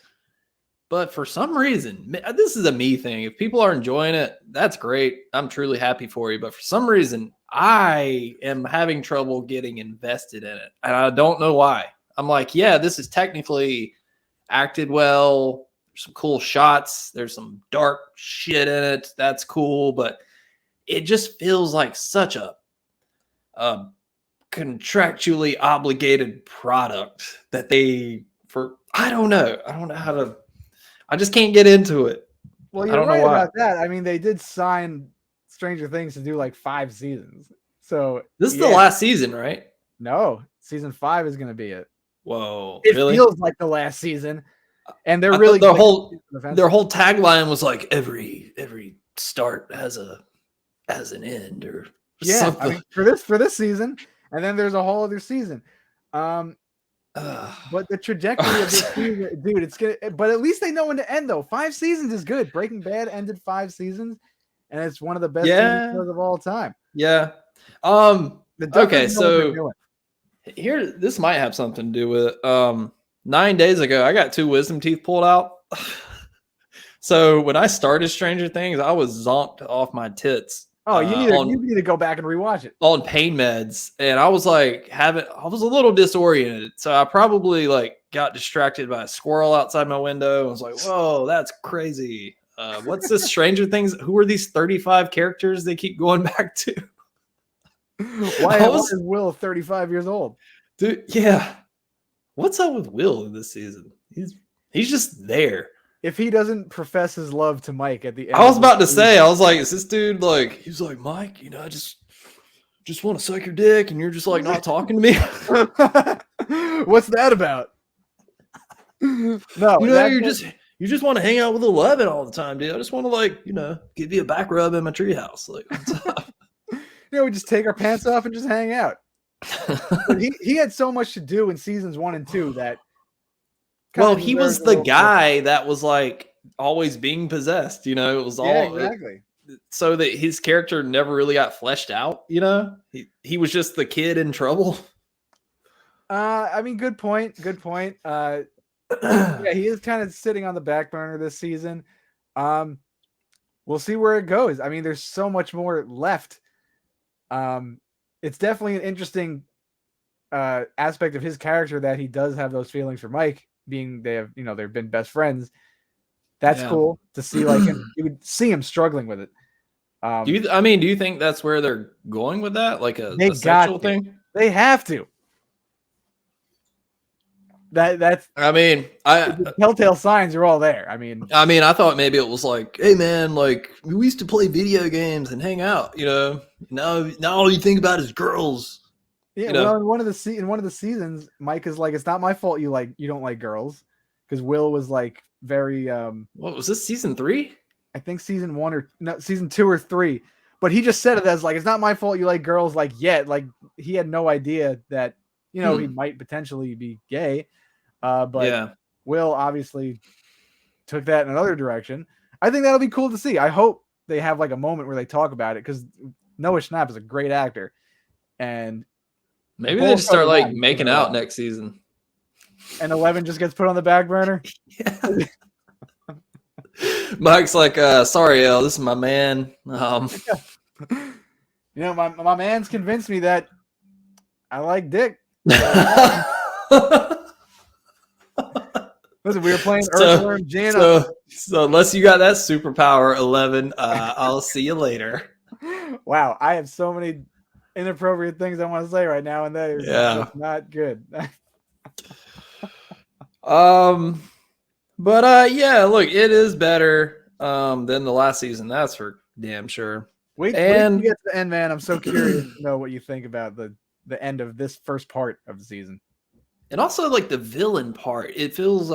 But for some reason, this is a me thing. If people are enjoying it, that's great. I'm truly happy for you. But for some reason, I am having trouble getting invested in it. And I don't know why. I'm like, yeah, this is technically acted well. There's some cool shots. There's some dark shit in it. That's cool. But it just feels like such a contractually obligated product that I don't know how to. I just can't get into it. Well, you're right about that. I mean, they did sign Stranger Things to do like 5 seasons. So this is the last season, right? No, season 5 is going to be it. Whoa, it really? Feels like the last season, and they're really their whole tagline was like every start has an end or something. I mean, for this season, and then there's a whole other season. But the trajectory of this season, dude, it's good. But at least they know when to end, though. 5 seasons is good. Breaking Bad ended 5 seasons, and it's one of the best shows of all time. Yeah. Okay, so here, this might have something to do with it. 9 days ago, I got 2 wisdom teeth pulled out. So when I started Stranger Things, I was zonked off my tits. Oh, you need to go back and rewatch it. On pain meds, and I was like I was a little disoriented, so I probably like got distracted by a squirrel outside my window. I was like, "Whoa, that's crazy! What's this Stranger Things? Who are these 35 characters they keep going back to?" Why is Will 35 years old, dude? Yeah, what's up with Will in this season? He's just there. If he doesn't profess his love to Mike at the end, I was about to say, I was like, is this dude like? He's like, Mike, I just want to suck your dick, and you're just like not talking to me. What's that about? No, you just want to hang out with 11 all the time, dude. I just want to like, you know, give you a back rub in my treehouse. Like, what's up? We just take our pants off and just hang out. But he had so much to do in seasons 1 and 2 that. Well, he was the guy that was like always being possessed, you know, it was all exactly. So that his character never really got fleshed out, you know, he was just the kid in trouble. I mean, good point. Yeah, he is kind of sitting on the back burner this season. We'll see where it goes. I mean, there's so much more left. It's definitely an interesting aspect of his character that he does have those feelings for Mike, being they've been best friends. That's cool to see. Like you would see him struggling with it. Do you think that's where they're going with that? Like a sexual thing? They have to. That's. I mean, the telltale signs are all there. I mean, I thought maybe it was like, hey man, like we used to play video games and hang out. You know, now all you think about is girls. Yeah. Well, in one of the seasons, Mike is like, it's not my fault you don't like girls, because Will was like very. What was this, season 3? I think season 2 or 3. But he just said it as like, it's not my fault you like girls. Like yet, like he had no idea that he might potentially be gay. But Will obviously took that in another direction. I think that'll be cool to see. I hope they have like a moment where they talk about it, because Noah Schnapp is a great actor, and maybe they just start like making out next season. And 11 just gets put on the back burner. Yeah. Mike's like, sorry, El, this is my man. My man's convinced me that I like dick. Listen, we were playing Earthworm Jim. So unless you got that superpower, 11, I'll see you later. Wow, I have so many inappropriate things I want to say right now, and that is not good. But look, it is better than the last season. That's for damn sure. Wait till you get to the end, man. I'm so curious to know what you think about the end of this first part of the season. And also, like, the villain part, it feels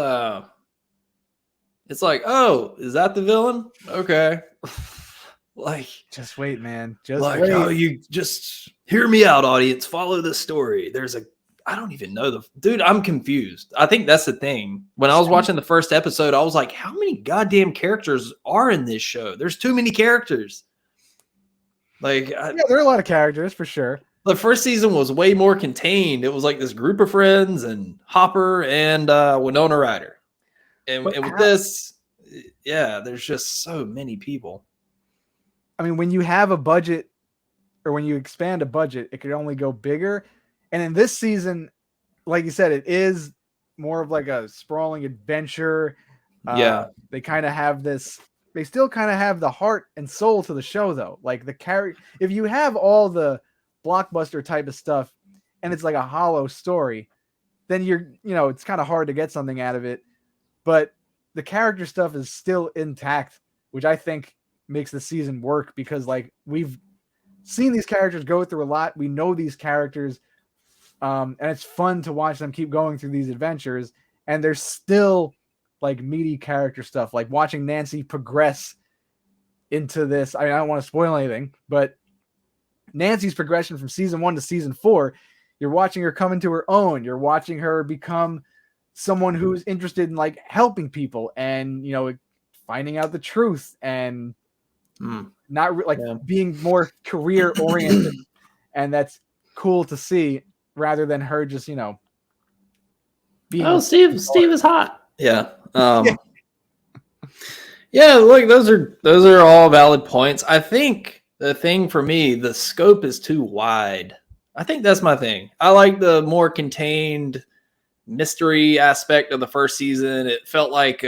it's like, oh, is that the villain? Okay. Like, just wait, man. Wait. Oh, you just hear me out, audience. Follow the story. I don't even know dude, I'm confused. I think that's the thing. When I was watching the first episode, I was like, how many goddamn characters are in this show? There's too many characters. Like, there are a lot of characters for sure. The first season was way more contained. It was like this group of friends and Hopper and Winona Ryder. And with this, there's just so many people. I mean, when you have a budget, or when you expand a budget, it could only go bigger. And in this season, like you said, it is more of like a sprawling adventure. They kind of have this. They still kind of have the heart and soul to the show, though. Like if you have all the blockbuster type of stuff and it's like a hollow story, then it's kind of hard to get something out of it. But the character stuff is still intact, which I think makes the season work, because like we've seen these characters go through a lot. We know these characters, and it's fun to watch them keep going through these adventures. And there's still like meaty character stuff, like watching Nancy progress into this. I don't want to spoil anything, but Nancy's progression from season 1 to season 4, you're watching her come into her own. You're watching her become someone who's interested in like helping people and, finding out the truth and being more career oriented. And that's cool to see, rather than her just, being. Steve is hot. Yeah. Look, those are all valid points. I think the thing for me, the scope is too wide. I think that's my thing. I like the more contained mystery aspect of the first season. It felt like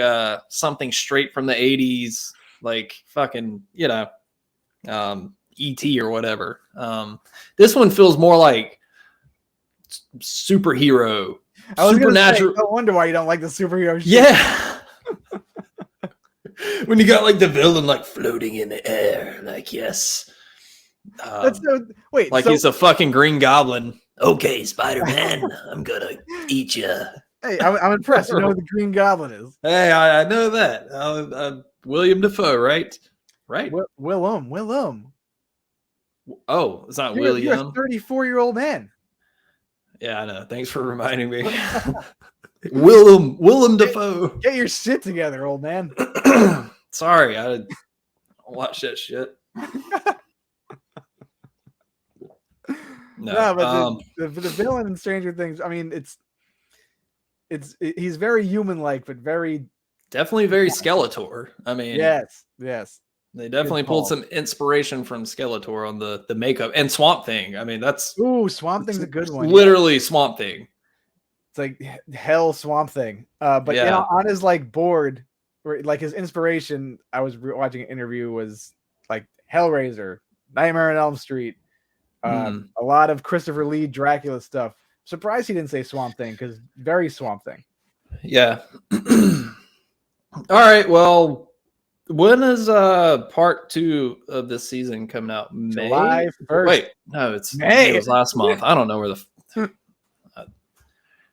something straight from the 80s, like fucking, E.T. or whatever. This one feels more like superhero. Supernatural. No wonder why you don't like the superhero shit. Yeah. When you got like the villain like floating in the air, like yes. He's a fucking Green Goblin. Okay, Spider-Man, I'm gonna eat you. Hey, I'm impressed. You know who the Green Goblin is? Hey, I know that. William Dafoe, right? Right. Willem. Oh, it's not You're a William. 34-year-old man. Yeah, I know. Thanks for reminding me. Willem Dafoe. Get your shit together, old man. Sorry, I don't watch that shit. No, but the villain in Stranger Things, I mean, he's very human-like, but very definitely very Skeletor. I mean, yes. They definitely pulled some inspiration from Skeletor on the makeup and Swamp Thing. I mean, that's Swamp Thing's a good one. Literally Swamp Thing. It's like hell Swamp Thing. But yeah, on his like board, like his inspiration, I was watching an interview was like Hellraiser, Nightmare on Elm Street, a lot of Christopher Lee Dracula stuff. Surprised he didn't say Swamp Thing because very Swamp Thing. Yeah. All right. Well, when is part 2 of this season coming out? May? July 1st. Wait, no, it's May. It was last month. I don't know where the.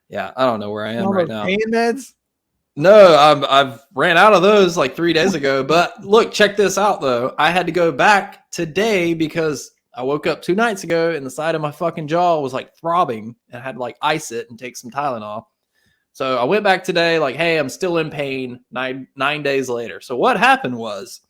Yeah, I don't know where I am right now. Pain meds? No, I've ran out of those like 3 days ago. But look, check this out though. I had to go back today because I woke up 2 nights ago and the side of my fucking jaw was like throbbing and I had to like ice it and take some Tylenol. So I went back today like, hey, I'm still in pain 9 days later. So what happened was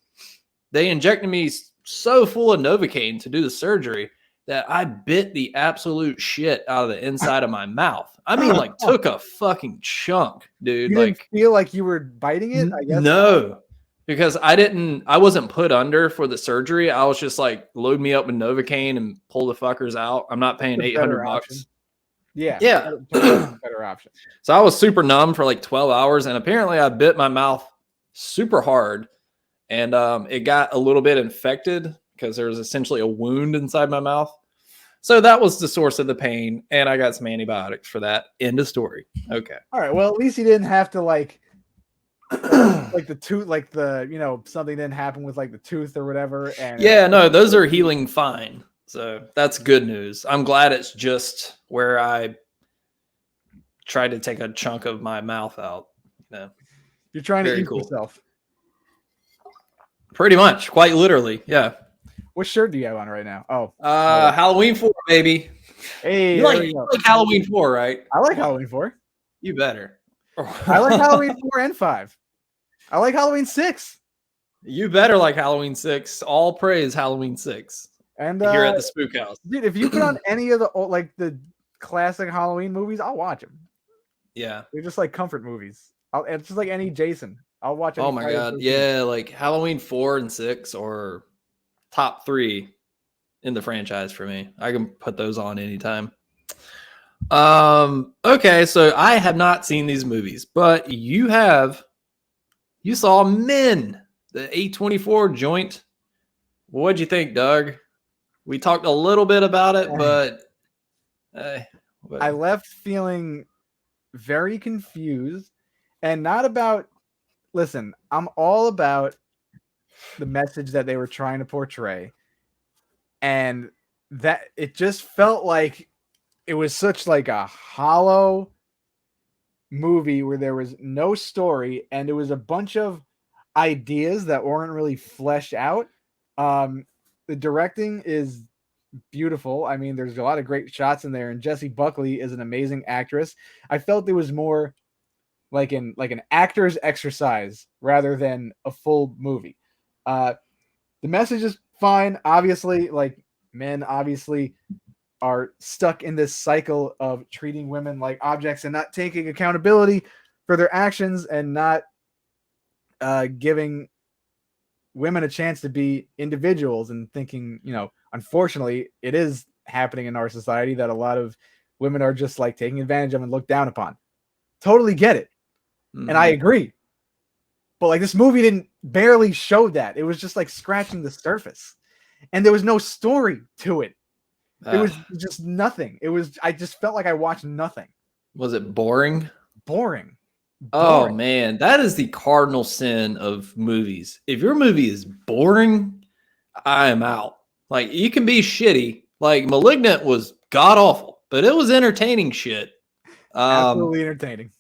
they injected me so full of Novocaine to do the surgery that I bit the absolute shit out of the inside of my mouth. I mean, like took a fucking chunk, dude. You didn't feel like you were biting it, I guess? No, because I wasn't put under for the surgery. I was just like, load me up with Novocaine and pull the fuckers out. I'm not paying $800. Yeah. Better option. So I was super numb for like 12 hours. And apparently I bit my mouth super hard and it got a little bit infected because there was essentially a wound inside my mouth. So that was the source of the pain. And I got some antibiotics for that. End of story. Okay. All right. Well, at least you didn't have to like the tooth, like the, something didn't happen with like the tooth or whatever. And yeah, no, those are healing fine. So that's good news. I'm glad it's just where I tried to take a chunk of my mouth out. You're trying to eat yourself. Pretty much, quite literally. Yeah. What shirt do you have on right now? Oh, Halloween 4, baby. Hey, you like Halloween 4, right? I like Halloween 4. You better. I like Halloween 4 and 5. I like Halloween 6. You better like Halloween 6. All praise Halloween 6. And here at the Spook House, dude, if you put on any of the classic Halloween movies, I'll watch them. Yeah, they're just like comfort movies. It's just like any Jason. I'll watch it. Oh my god, yeah, like Halloween 4 and 6 or top 3 in the franchise for me. I can put those on anytime. Okay, so I have not seen these movies, but you have. You saw Men, the A24 joint. What'd you think, Doug? We talked a little bit about it, but I left feeling very confused and not about. Listen, I'm all about the message that they were trying to portray, and that it just felt like it was such like a hollow movie where there was no story and it was a bunch of ideas that weren't really fleshed out. The directing is beautiful. I mean, there's a lot of great shots in there, and Jessie Buckley is an amazing actress. I felt it was more like an actor's exercise rather than a full movie. The message is fine. Obviously, like men obviously are stuck in this cycle of treating women like objects and not taking accountability for their actions and not giving women a chance to be individuals and thinking, unfortunately, it is happening in our society that a lot of women are just like taking advantage of and looked down upon. Totally get it. And I agree. But like this movie didn't barely show that. It was just like scratching the surface. And there was no story to it. It was just nothing. I just felt like I watched nothing. Was it boring? Boring. Oh man, that is the cardinal sin of movies. If your movie is boring, I am out. Like you can be shitty. Like Malignant was god awful, but it was entertaining shit. Absolutely entertaining.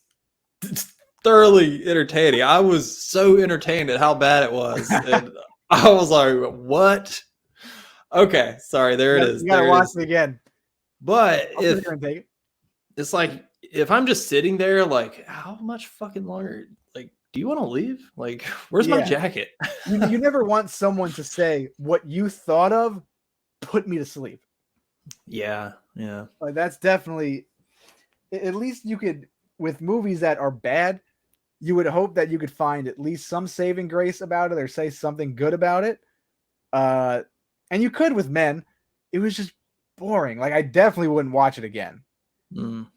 thoroughly entertaining. I was so entertained at how bad it was. And I was like, what? Okay, sorry, there it is. You gotta watch it again. But I'll sit here and take it. it's like, if I'm just sitting there, like, how much fucking longer? Like, do you want to leave? Like, where's my jacket? You never want someone to say what you thought of put me to sleep. Yeah. Like that's definitely, at least you could, with movies that are bad, you would hope that you could find at least some saving grace about it or say something good about it. And you could with Men. It was just boring. Like I definitely wouldn't watch it again.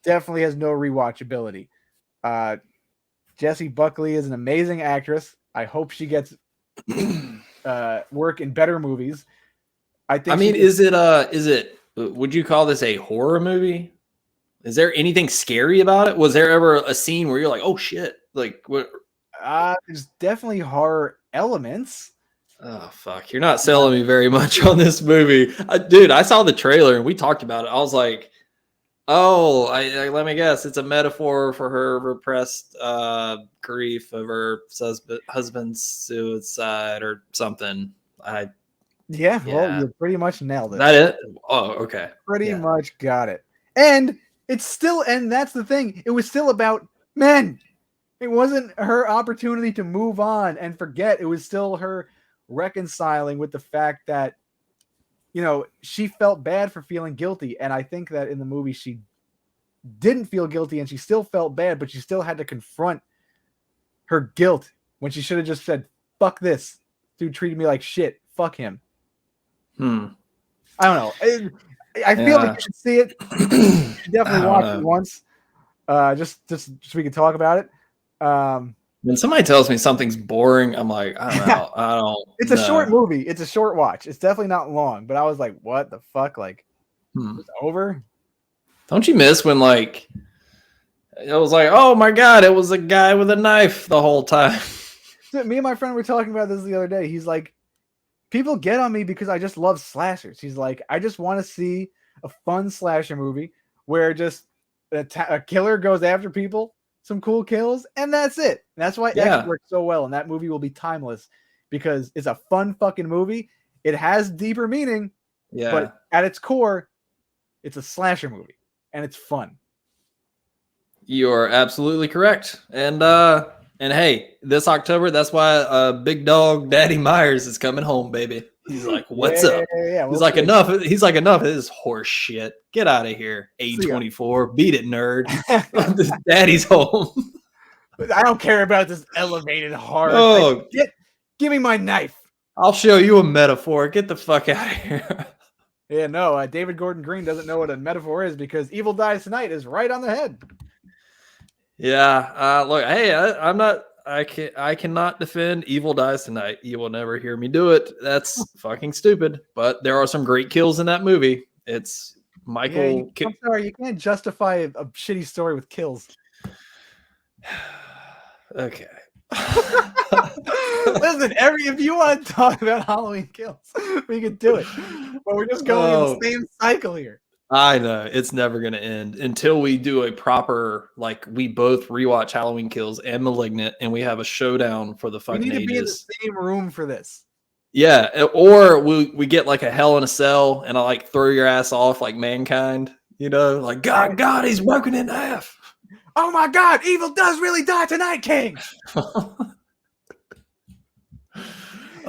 Definitely has no rewatchability. Jessie Buckley is an amazing actress. I hope she gets work in better movies. I mean, is it would you call this a horror movie? Is there anything scary about it? Was there ever a scene where you're like, oh shit? Like what? There's definitely horror elements. Oh fuck, you're not selling me very much on this movie. Dude, I saw the trailer and we talked about it. I was like, oh, I let me guess, it's a metaphor for her repressed grief of her husband's suicide or something. Yeah, well, you pretty much nailed it. That it? Oh, okay. Pretty much got it. And it's still, and that's the thing, it was still about men. It wasn't her opportunity to move on and forget. It was still her reconciling with the fact that, you know, she felt bad for feeling guilty. And I think that in the movie, she didn't feel guilty and she still felt bad, but she still had to confront her guilt when she should have just said, fuck this. Dude treated me like shit. Fuck him. I don't know. I feel like you should see it. You should definitely watch it once. Just so we can talk about it. When somebody tells me something's boring, I'm like, I don't know. It's a short movie. It's a short watch. It's definitely not long, but I was like, what the fuck? Like, it's over? Don't you miss when, like, it was like, oh my God, it was a guy with a knife the whole time. So me and my friend were talking about this the other day. He's like, people get on me because I just love slashers. He's like, I just want to see a fun slasher movie where just a killer goes after people, some cool kills, and that's it. And that's why X works so well, and that movie will be timeless because it's a fun fucking movie. It has deeper meaning, but at its core, it's a slasher movie, and it's fun. You are absolutely correct. And hey, this October, that's why Big Dog Daddy Myers is coming home, baby. He's like, what's up? Yeah, he's like, enough. He's like, enough of this horse shit. Get out of here. A24. Beat it, nerd. Daddy's home. I don't care about this elevated horror. Oh, give me my knife. I'll show you a metaphor. Get the fuck out of here. Yeah, no, David Gordon Green doesn't know what a metaphor is because Evil Dies Tonight is right on the head. Yeah, look, hey, I cannot defend Evil Dies Tonight. You will never hear me do it. That's fucking stupid. But there are some great kills in that movie. It's Michael. Yeah, I'm sorry, you can't justify a shitty story with kills. Okay. Listen, if you want to talk about Halloween kills, we can do it. But we're just going in the same cycle here. I know it's never going to end until we do a proper, like, we both rewatch Halloween Kills and Malignant, and we have a showdown for the fucking ages. We need to be in the same room for this. Yeah, or we get like a Hell in a Cell, and I like throw your ass off like Mankind. You know, like God, he's broken in half. Oh my God, evil does really die tonight, King.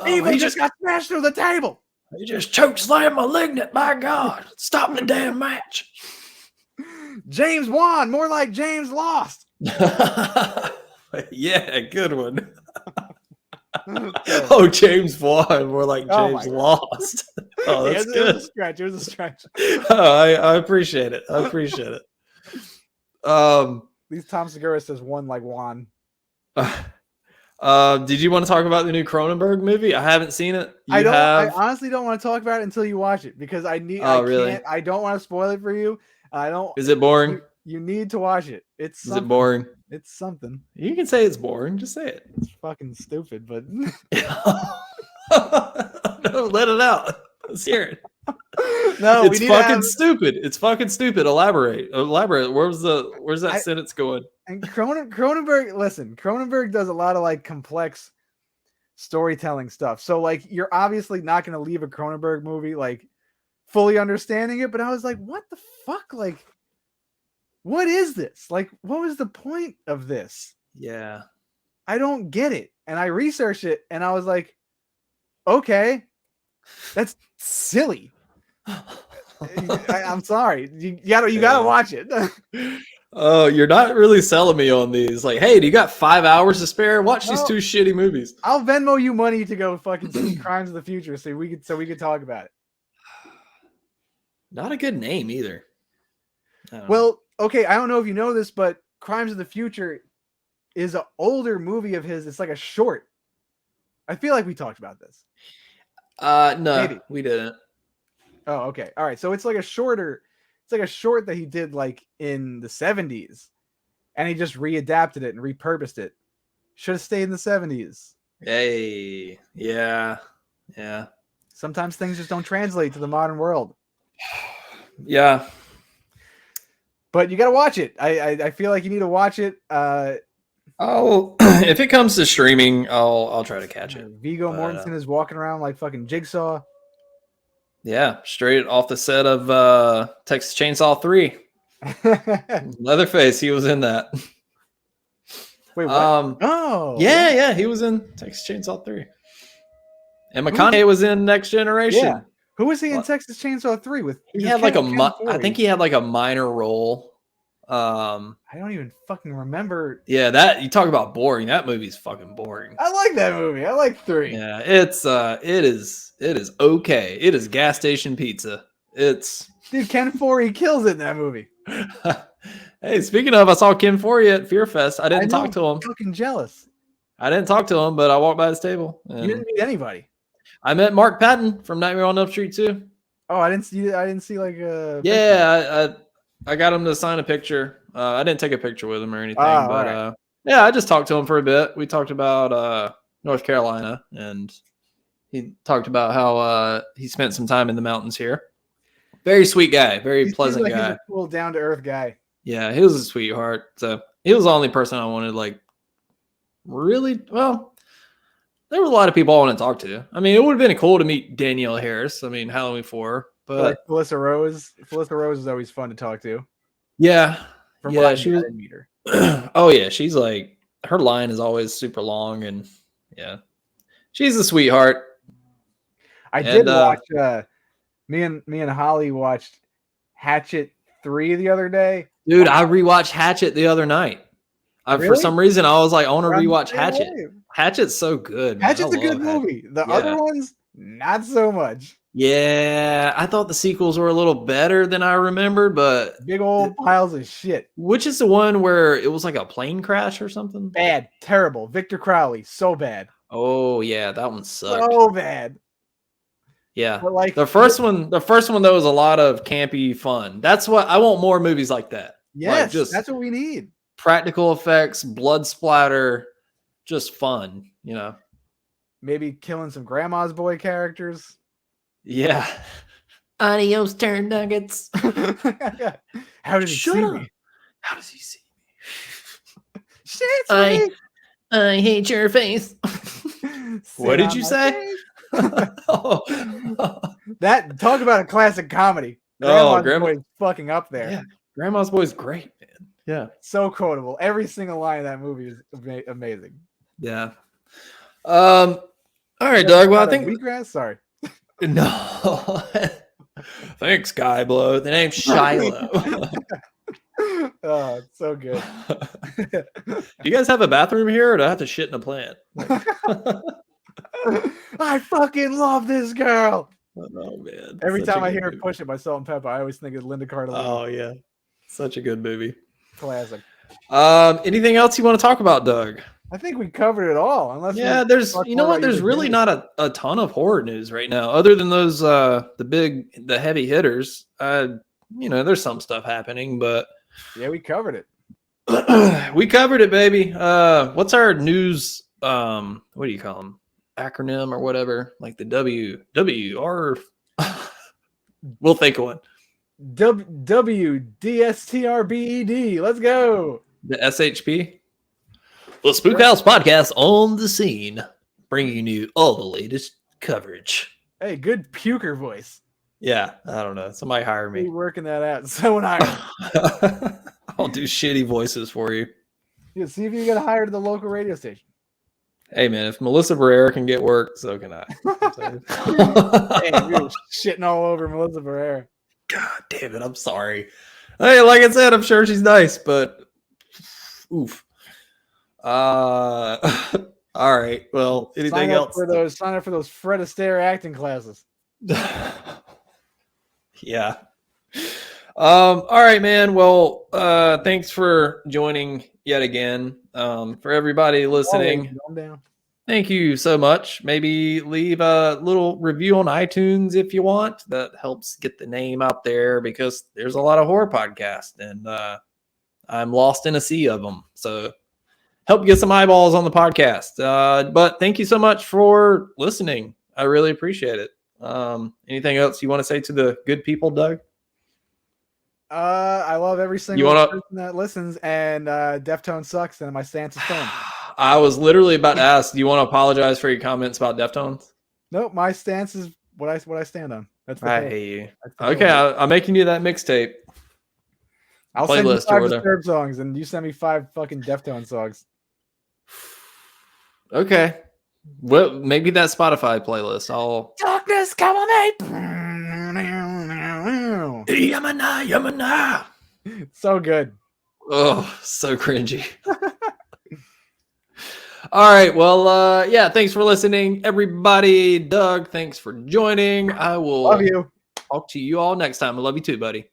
Evil just got smashed through the table. He just choke slammed Malignant, my God. Stop the damn match. James won, more like James lost. Yeah, good one. Oh, James won, more like James lost. Oh, that's good. It was a stretch. Oh, I appreciate it. At least Tom Segura says one like Juan. Did you want to talk about the new Cronenberg movie? I haven't seen it. I honestly don't want to talk about it until you watch it because really? I don't want to spoil it for you. Is it boring? You need to watch it. Is it boring? It's something. You can say it's boring. Just say it. It's fucking stupid, but no, let it out. Let's hear it. No, it's fucking stupid. It's fucking stupid. Elaborate. Where's that sentence going? And Cronenberg, listen, Cronenberg does a lot of like complex storytelling stuff. So like you're obviously not going to leave a Cronenberg movie like fully understanding it, but I was like, what the fuck? Like, what is this? Like, what was the point of this? Yeah. I don't get it. And I researched it and I was like, okay, that's silly. I'm sorry. You gotta watch it. Oh, you're not really selling me on these. Like, hey, do you got 5 hours to spare? Watch these 2 shitty movies. I'll Venmo you money to go fucking see Crimes of the Future so we could talk about it. Not a good name either. Well, okay, I don't know if you know this, but Crimes of the Future is an older movie of his. It's like a short. I feel like we talked about this. No, Maybe. we didn't. Oh, okay. All right. So it's like a short that he did like in the 70s. And he just readapted it and repurposed it. Should have stayed in the 70s. Hey, yeah. Yeah. Sometimes things just don't translate to the modern world. Yeah. But you got to watch it. I feel like you need to watch it. Oh, if it comes to streaming, I'll try to catch it. Viggo Mortensen is walking around like fucking Jigsaw. Yeah, straight off the set of Texas Chainsaw 3. Leatherface, he was in that. Wait, what? Yeah, he was in Texas Chainsaw 3. And McConaughey was in Next Generation. Yeah. Who was he in Texas Chainsaw 3 with? He had like I think he had like a minor role. I don't even fucking remember. Yeah, that you talk about boring. That movie's fucking boring. I like that movie. I like 3. Yeah, it is okay. It is gas station pizza. Dude, Ken Foree kills it in that movie. Hey, speaking of, I saw Ken Foree at Fear Fest. I didn't talk to him. I'm fucking jealous. I didn't talk to him, but I walked by his table. You didn't meet anybody. I met Mark Patton from Nightmare on Elm Street 2. Oh, I didn't see like a. Yeah, I got him to sign a picture. I didn't take a picture with him or anything, but right. yeah, I just talked to him for a bit. We talked about North Carolina, and he talked about how he spent some time in the mountains here. Very sweet guy, very pleasant guy. He's a cool, down to earth guy. Yeah, he was a sweetheart. So he was the only person I wanted, like, really well. There were a lot of people I want to talk to. I mean, it would have been cool to meet Danielle Harris. I mean, Halloween 4, but like Felissa Rose is always fun to talk to. Yeah, From yeah, she was. I didn't meet her. Oh yeah, she's like, her line is always super long, and yeah, she's a sweetheart. I did watch. Me and Holly watched Hatchet 3 the other day. Dude, I rewatched Hatchet the other night. Really? For some reason, I was like, I want to rewatch Hatchet. Hatchet's so good. Man. Hatchet's a good movie. The other ones, not so much. Yeah, I thought the sequels were a little better than I remembered, but big old piles of shit. Which is the one where it was like a plane crash or something? Bad, terrible. Victor Crowley, so bad. Oh yeah, that one sucked. So bad. Yeah, but like the first one though was a lot of campy fun. That's what I want, more movies like that. Yes, like that's what we need. Practical effects, blood splatter, just fun. You know, maybe killing some grandma's boy characters. Yeah. Adios, turn nuggets. How did he see me? How does he see me? Shit, I hate your face. What did you say? That talk about a classic comedy. Grandma's Boy is fucking up there. Yeah, Grandma's Boy is great, man. Yeah, so quotable. Every single line of that movie is amazing. Yeah. All right, Doug. Well, I think wheatgrass. Sorry. No. Thanks, Guy Blow. The name's Shiloh. Oh, it's so good. Do you guys have a bathroom here, or do I have to shit in a plant? I fucking love this girl. Oh man! Every time I hear her push it by Salt and Pepper, I always think of Linda Cardellini. Oh yeah, such a good movie. Classic. Anything else you want to talk about, Doug? I think we covered it all. Unless there's there's really not a ton of horror news right now, other than those the heavy hitters. There's some stuff happening, but yeah, we covered it. We covered it, baby. What's our news? What do you call them? Acronym or whatever, like the WR. We'll think of one. WDSTRBED. Let's go. The SHP? Well, Spook House Podcast on the scene, bringing you all the latest coverage. Hey, good puker voice. Yeah, I don't know. Somebody hire me. Keep working that out. Someone hire. I'll do shitty voices for you. Yeah, see if you get hired at the local radio station. Hey, man, if Melissa Barrera can get work, so can I. Hey, you're shitting all over Melissa Barrera. God damn it, I'm sorry. Hey, like I said, I'm sure she's nice, but oof. All right. Well, anything else? Sign up for those Fred Astaire acting classes. Yeah. All right, man. Well, thanks for joining yet again. For everybody listening, thank you so much. Maybe leave a little review on iTunes if you want. That helps get the name out there because there's a lot of horror podcasts and I'm lost in a sea of them. So help get some eyeballs on the podcast. But thank you so much for listening. I really appreciate it. Anything else you want to say to the good people, Doug? I love every single person that listens, and Deftones sucks, and my stance is firm. I was literally about to ask, do you want to apologize for your comments about Deftones? Nope, my stance is what I stand on. That's the I hate you. Okay, I'm making you that mixtape. I'll send you 5 Disturbed songs, and you send me 5 fucking Deftones songs. Okay. Well, maybe that Spotify playlist. Darkness, come on, mate. Yamana, Yamana. So good. Oh, so cringy. All right. Well, yeah, thanks for listening, everybody. Doug, thanks for joining. I will love you. Talk to you all next time. I love you too, buddy.